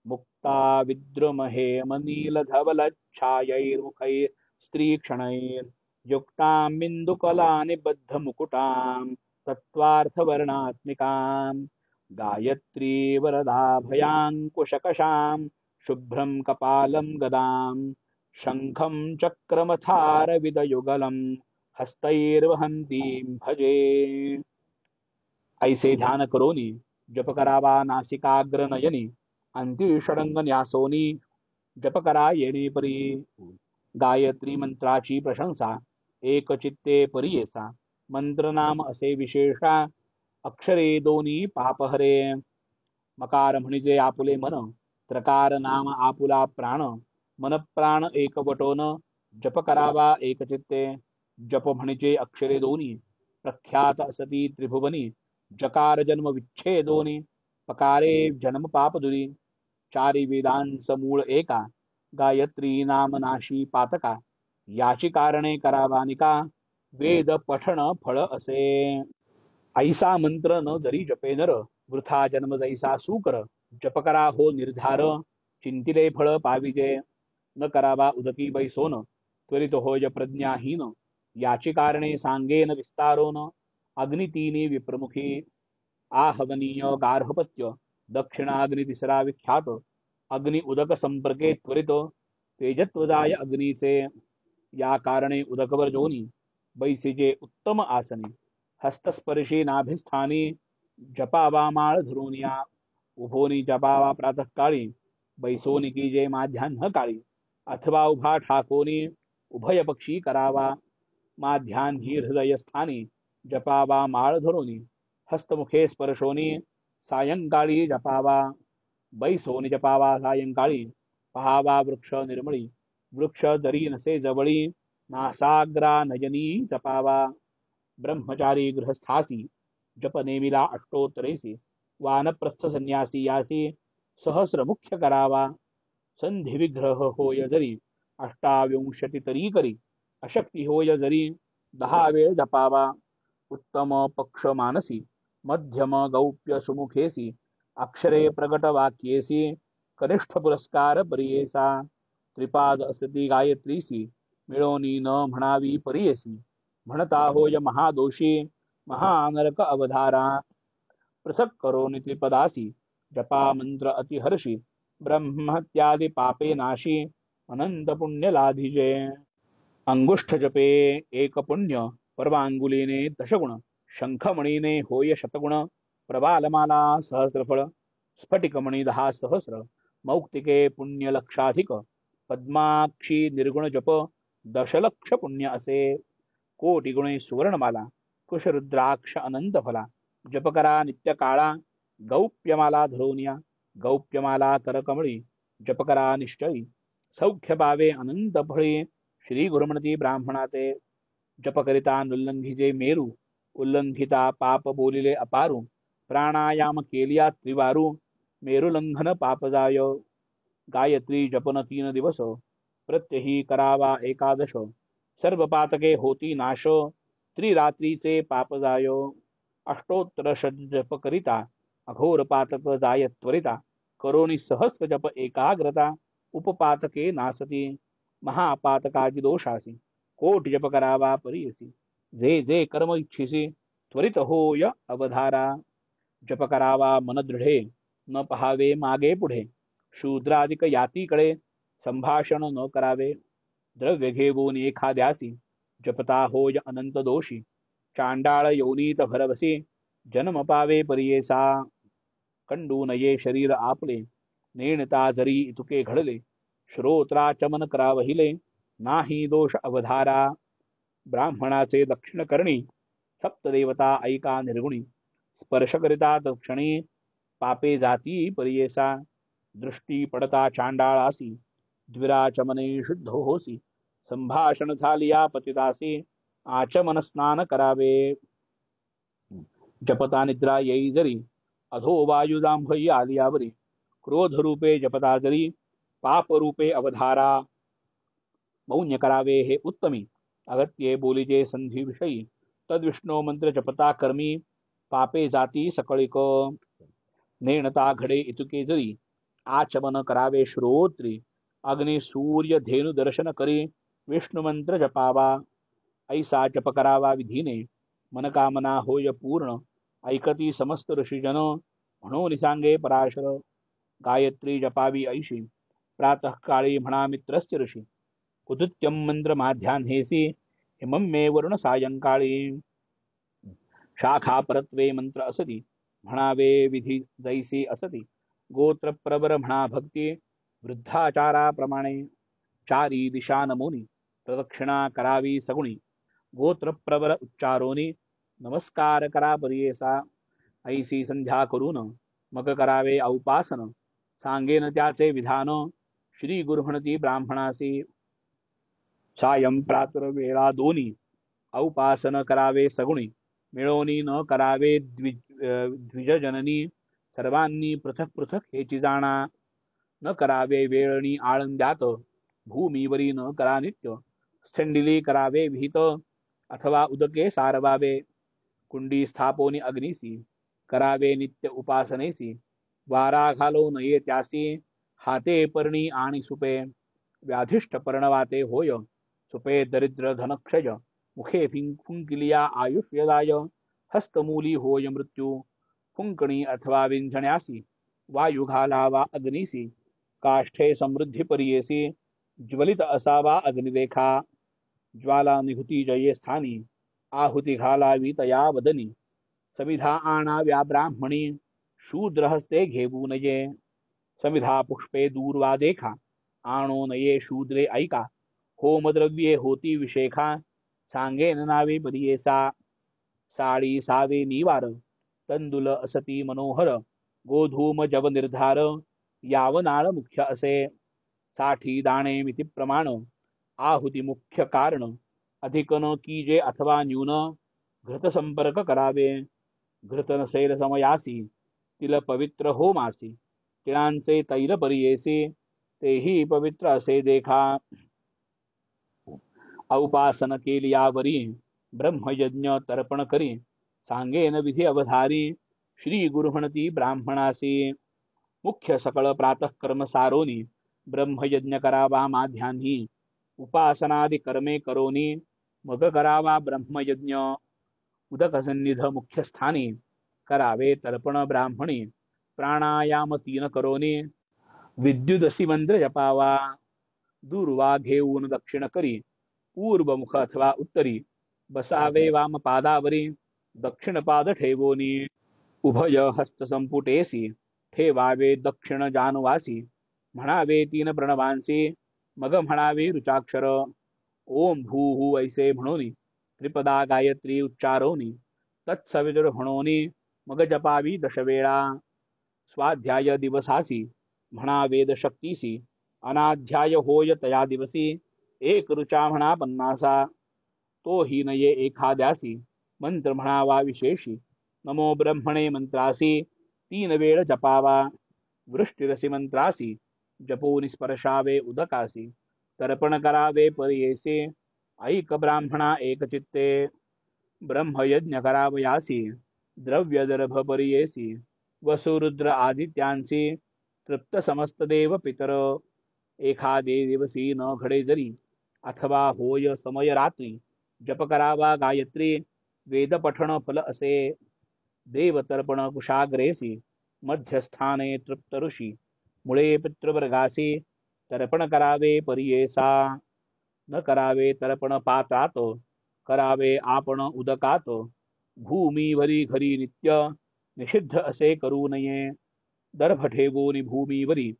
मुक्ता विद्रुमहे मनीलधवलच्छायैर्मुखै स्त्रीक्षणैर् युक्तां बिन्दुकलानिबद्धमुकुटां तत्त्वार्थवर्णात्मिकां गायत्री वरदाभयाङ्कुशकशां शुभ्रं कपालं गदां शङ्खं चक्रमथारविदयुगलं हस्तैर्वहन्तीं भजे. ऐसे ध्यान करोनी जप करावा नासिकाग्र नयनी. अंती षडंग न्यासोनी जप करा येणे परी. गायत्री मंत्राची प्रशंसा एकचित्ते परियेसा. मंत्र नाम असे विशेषा अक्षरे दोनी पापहरे. मकार म्हणजे आपुले मन. त्रकार नाम आपुला प्राण. मन प्राण एकवटोन जप करावा एकचित्ते. जप म्हणजे अक्षरे दोनी प्रख्यात असती त्रिभुवनी. जकार जन्म विच्छेदोनी पकारे जन्म पाप दुरी. चारी वेदांस मूळ एका गायत्री नाम नाशी पातका. याची कारणे करावानिका वेद पठण फळ असे. ऐसा मंत्र न जरी जपे नर वृथा जन्म जैसा सूकर. जप करा हो निर्धार चिंतिले फळ पाविजे. न करावा उदकी बैसोन त्वरित होय प्रज्ञाहीन. याची कारणे सांगेन विस्तारोन अग्नितीनी विप्रमुखी. आहवनीय गार्हपत्य दक्षिणाग्नि तिसरा विख्यात. अग्नि उदक संपर्के त्वरित तेजत्वदाय अग्नीचे. या कारणे उदकवर जोनी बैसीजे उत्तम आसने. हस्तस्पर्शी नाभिस्थानी जपावा माळ धरूनिया. उभोनी जपावा प्रातःकाळी बैसोनी कीजे माध्यान्ह काळी. अथवा उभा ठाकोनी उभय पक्षी करावा. माध्यान्ही हृदयस्थानी जपावा माळ धरोनी. हस्तमुखे स्पर्शोनी सायंकाळी जपावा. बैसोनी जपावा सायंकाळी. पहावा वृक्ष निर्मळी. वृक्ष जरी नसे जवळी नासाग्रा नयनी जपावा. ब्रह्मचारी गृहस्थासी जप नेमिला अष्टोत्तरेसी. वानप्रस्थ संन्यासी यासी सहस्र मुख्य करावा. संधी विग्रह होय जरी 28 तरी करी. अशक्ती होय जरी 10 वेळ जपावा. उत्तम पक्ष मानसी मध्यम गौप्य सुमुखेसी. अक्षरे प्रगट वाक्येसी कनिष्ठ पुरस्कार परियेसा. त्रिपाद असती गायत्रीसी मिळोनी न म्हणावी परियेसी. म्हणता होय महादोषी महानरक अवधारा. पृथक करोनी त्रिपदासी जपा मंत्र अतिहर्षी. ब्रह्मत्यादि पापे नाशी अनंत पुण्य लाधिजे. अंगुष्ठ जपे एक पुण्य पर्वांगुलीने दशगुण. शंखमणीने होय शतगुण प्रबालमाला सहस्रफळ. स्फटिकमणी 10 सहस्र मौक्तिके पुण्य लक्षाधिक. पद्माक्षी निर्गुण जप 10 लक्ष पुण्य असे. कोटी गुणे सुवर्णमाला कुशरुद्राक्ष अनंत फला. जप करा नित्य काळा गौप्यमाला धरोनिया. गौप्यमाला करकमळी जप करा निश्चयी. सौख्य पावे अनंत फळी श्री गुरुमती ब्राह्मणाचे. जप करिता नुल्लंघिजे मेरू उल्लंघिता पाप बोलिले अपारू. प्राणायाम केलिया त्रिवारू मेरुलंघन पाप जाय. गायत्री जपन 3 दिवस प्रत्यही करावा 11. सर्व पातके होती नाश त्रिरात्रीचे पाप जाय. अष्टोत्तर जप करिता अघोर पातक जाय त्वरिता. करोनी सहस्र जप एकाग्रता उपपातके नासती. महापातकाजी दोषासी कोट जप करावा परियसी. जे जे कर्म इच्छिसी त्वरित होय अवधारा. जप करावा मन दृढे न पहावे मागे पुढे. शूद्रादिक यातीकडे संभाषण न करावे. द्रव्य घेऊन एखाद्यासी जपता होय अनंत दोषी. चांडाळ योनीत भरवसी जन्म पावे परियेसा. कंडू नये शरीर आपले नेणता जरी इतुके घडले. श्रोत्राचमन करावहिले नाही दोष अवधारा. ब्राह्मणाचे दक्षिण करणी सप्तदेवता ऐका निर्गुणी. स्पर्श करिता तत्क्षणी पापे जाती परियेसा. दृष्टी पडता चांडाळासी द्विराचमने शुद्ध होसी. संभाषण झालिया पतितासी आचमन स्नान करावे. जपता निद्रा येई जरी अधो वायुजांभई आलियावरी. क्रोध रूपे जपता जरी पाप रूपे अवधारा. मौन्य करावे हे उत्तमी अगत्ये बोलिजे संधी विषयी. तद्विष्णू मंत्र जपता कर्मी पापे जाती सकळिक. नेणता घडे इतुके जरी आचमन करावे श्रोत्री. अग्नि सूर्य धेनु दर्शन करी विष्णू मंत्र जपावा. ऐसा जप करावा विधीने मनकामना होय पूर्ण. ऐकती समस्त ऋषीजन म्हणून सांगे पराशर. गायत्री जपावी ऐशी प्रातःकाळी म्हणा मित्रस्य ऋषी. उदुत्यम मंत्र माध्यान्हेसी हिमं मे वरुण सायंकाळी. शाखा परत्वे मंत्र असती म्हणावे विधी जैसी असती. गोत्र प्रवर म्हणा भक्ती वृद्धाचाराप्रमाणे. चारी दिशा नमोनी प्रदक्षिणा करावी सगुणी. गोत्र प्रवर उच्चारोनी नमस्कार करा परियेसा. ऐसी संध्या करून मग करावे औपासन. सांगेन त्याचे विधान श्री गुरुहणती ब्राह्मणासी. सायं प्रातर वेळा दोनी औपासन करावे सगुणी. मिळोनी न करावे द्विजजननी. सर्वांनी पृथक पृथक हेची जाणा. न करावे वेळणी आळंद्यात भूमीवरी न करा नित्य. स्थंडिली करावे विहित अथवा उदके सारवावे. कुंडी स्थापोनी अग्निसी करावे नित्य उपासनेसी. वारा घालो नये त्यासी हाते पर्णी आणि सुपे. व्याधिष्ठ पर्णवाते होय सुपे दरिद्र धनक्षय. मुखे फुंकिलिया आयुष्यदाय. हस्तमूली होय मृत्यू. फुंकणी अथवा विंझण्यासी वायू घालावा अग्निसी. काष्ठे समृद्धी परियेसी ज्वलित असावा अग्निरेखा. ज्वाला निघुती जये स्थानी आहुती घालावी तया वदनी. समिधा आणाव्या ब्राह्मणी शूद्र हस्ते घेऊ नये. समिधा पुष्पे दूर्वा देखा आणो नये शूद्रे ऐका. होमद्रव्ये होती विशेखा सांगेन नावे परियेसा. साळी सावे निवार तंदुल असती मनोहर. गोधूम जव निर्धार यावनाळ मुख्य असे. 60 दाणे मिती प्रमाण आहुती मुख्य कारण. अधिक न कीजे अथवा न्यून घृत संपर्क करावे. घृत नसेल समयासी तिल पवित्र होमासी. तिळांचे तैल परियेसी तेही पवित्र असे देखा. औपासन केली यावरी ब्रह्मयज्ञ तर्पण करी सांगेन विधी अवधारी श्री गुरु म्हणती ब्राह्मणासी. मुख्य सकळ प्रातःकर्म सारोनी ब्रह्मयज्ञ करावा माध्यान्ही उपासनादि कर्मे करोनी मग करावा ब्रह्मयज्ञ. उदक सन्निध मुख्य स्थानी करावे तर्पण ब्राह्मणी प्राणायाम 3 करोनी विद्युदसी मंत्र जपावा. दूर्वा घेऊन दक्षिण करी पूर्वमुख अथवा उत्तरी बसावे वाम पादावरी दक्षिण पाद ठेवोनी. उभय हस्त संपुटेसी ठेवावे दक्षिण जानुवासी म्हणावे 3 प्रणवांसी मग म्हणावे ऋचाक्षर. ओम भूहू ऐसे म्हणोनी त्रिपदा गायत्री उच्चारोनी तत्सवितुर म्हणोनी मग जपावी 10 वेळा. स्वाध्याय दिवसासी म्हणा वेद शक्तीसी अनाध्याय होय तया दिवसी एक ऋचा म्हणा 50. तो ही नये एखाद्यासी मंत्र म्हणावा विशेषी नमो ब्रह्मणे मंत्रासी 3 वेळ जपावा. वृष्टिरसी मंत्रासी जपो निस्पर्शावे उदकासी तर्पण करावे परियेसे ऐक ब्राह्मणा एक चित्ते. ब्रह्मयज्ञ करावयासी द्रव्य दर्भ परियेसी वसुरुद्र आदित्यांसी तृप्त समस्त देव पितर. एखादे दिवसी न घडे जरी अथवा होय समय रात्री जप करावा गायत्री वेद पठण फल असे. देवतर्पण कुशाग्रेसी मध्यस्थाने तृप्त ऋषी मुळे पितृवर्गासी तर्पण करावे परियेसा. न करावे तर्पण पात्रात करावे आपण उदकात भूमीवरी घरी नित्य निषिद्ध असे करू नये. दर्भ ठेवून भूमीवरी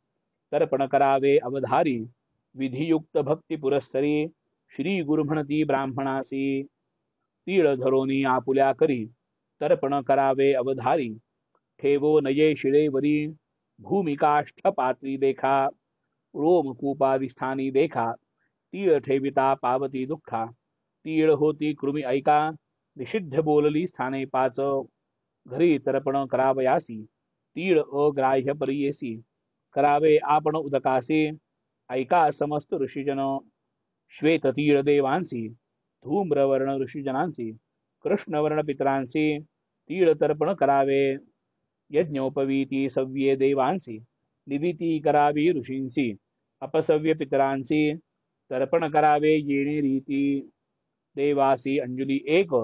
तर्पण करावे अवधारी विधियुक्त भक्ती पुरस्सरी श्री गुरु म्हणती ब्राह्मणासी. तीळ धरोनी आपुल्या करी तर्पण करावे अवधारी ठेवो नये शिळेवरी भूमिकाष्ठ पात्री देखा. रोमकूपादी स्थानी देखा तीळ ठेविता पावती दुःखा. तीळ होती कृमी ऐका निषिद्ध बोलली स्थाने 5. घरी तर्पण करावयासी तीळ अग्राह्य परियेसी करावे आपण उदकासी. ऐका समस्त ऋषीजन श्वेत तीळ देवांसी धूम्रवर्ण ऋषीजनांसी कृष्णवर्ण पितरांसी तीळ तर्पण करावे. यज्ञोपवीती सव्ये देवांसी निविती करावी ऋषींसी अपसव्य पितरांसी तर्पण करावे येणे रीती. देवासी अंजुली 1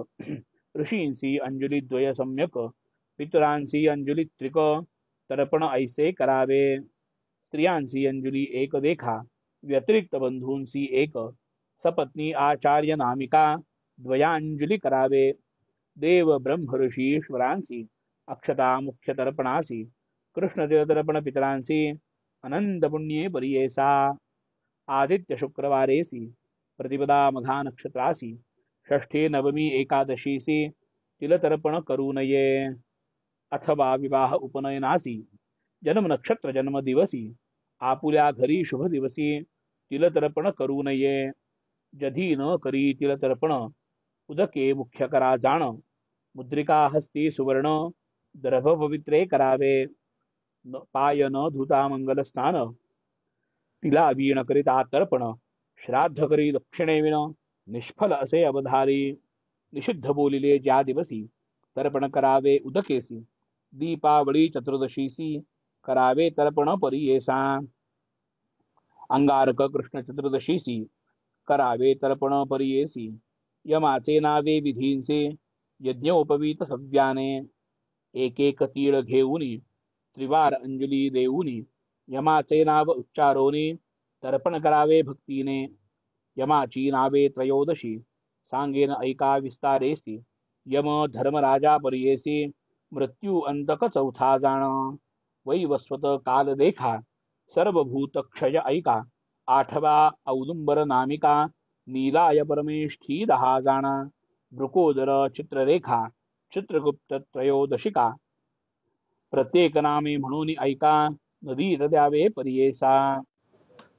ऋषींसी अंजुली 2 सम्यक पितरांसी अंजुली 3 तर्पण ऐसे करावे. स्त्रियांसी अंजुली 1 देखा व्यतिरिक्त बंधूंसी 1 सपत्नी आचार्य नामिका द्वयांजुली करावे. देव ब्रह्म ऋषी ईश्वरांसी अक्षता मुख्य तर्पणासी कृष्ण तर्पण पितरांसी अनंत पुण्ये परियेसा. आदित्य शुक्रवारेसी प्रतिपदा मघा नक्षत्रासी षष्ठी नवमी एकादशीसी तिलतर्पण करू नये. अथवा विवाह उपनयनासी जन्म नक्षत्र जन्म दिवसी आपुल्या घरी शुभ दिवसी तिलतर्पण करू नये. जधी न करी तिलतर्पण उदके मुख्य करा जाण मुद्रिका हस्ती सुवर्ण द्रभ पवित्रे करावे. पाय न धुता मंगल स्नान तिला वीण करिता तर्पण श्राद्ध करी दक्षिणेविण निष्फल असे अवधारी. निषिद्ध बोलिले ज्या दिवसी तर्पण करावे उदकेसी दीपावळी चतुर्दशीसी करावे तर्पण परियेसा. अंगारक कृष्ण चतुर्दशीसी करावे तर्पण परियेसी. यमाचे नावे विधींचे यज्ञोपवीत सव्याने एक तीळ घेऊनी त्रिवार अंजली देऊनी यमाचे नाव उच्चारोनी तर्पण करावे भक्तीने. यमाची नावे 13 सांगेन ऐका विस्तारेसी. यम धर्मराजा परियेसी मृत्यू अंतक 4 जाण. वैवस्वत काल देखा सर्वभूत क्षय ऐका. 8वा औदुंबर नामिका नीलाय परमेष्ठी 10 जाण. वृकोदर चित्ररेखा चित्रगुप्त 13 प्रत्येक नामे म्हणून ऐका नदीत द्यावे परियेसा.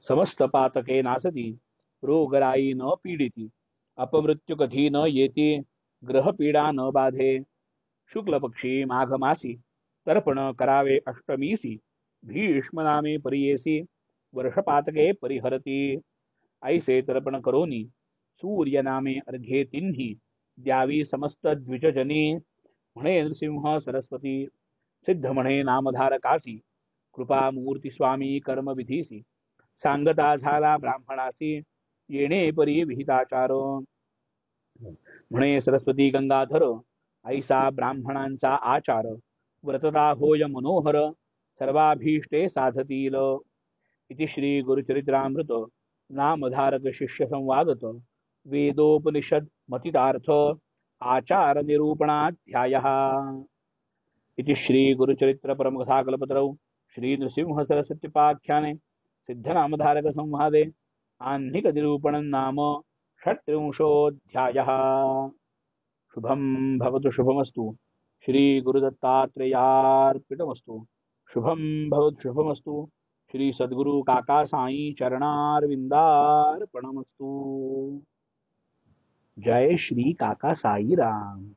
समस्त पातके नासती रोगराई न पीडिती अपमृत्यू कधी न येती ग्रहपीडा न बाधे. शुक्ल पक्षी माघ मासी तर्पण करावे अष्टमीसी भीष्म नामे परियेसी वर्षपातके परिहरती. ऐसे तर्पण करोनी सूर्य नामे अर्घे तिन्ही द्यावी समस्त द्विजजनी. म्हणे नृसिंह सरस्वती सिद्ध म्हणे नामधारकासी कृपा मूर्ती स्वामी कर्म विधीसी. सांगता झाला ब्राह्मणासी येणे परी विहिताचार. म्हणे सरस्वती गंगाधर ऐसा ब्राह्मणांचा आचार. व्रतता होय मनोहर सर्वाभीष्टे साधतील. इति श्री गुरुचरित्रामृत नामधारक शिष्य संवादत वेदोपनिषद मतितार्थ आचार निरूपणाध्यायः. इति श्री गुरुचरित्र परमकथाकल्पतरौ श्री नृसिंह सरस्वत्युपाख्याने सिद्धनामधारक संवादे आह्निक निरूपणं नाम षट्त्रिंशोऽध्यायः. शुभं भवतु शुभमस्तु. श्री गुरुदत्तात्रेयार्पितमस्तु. शुभं भवतु शुभमस्तु. श्री सद्गुरु काका साई चरणारविंदार्पणमस्तु. जय श्री काका साई राम.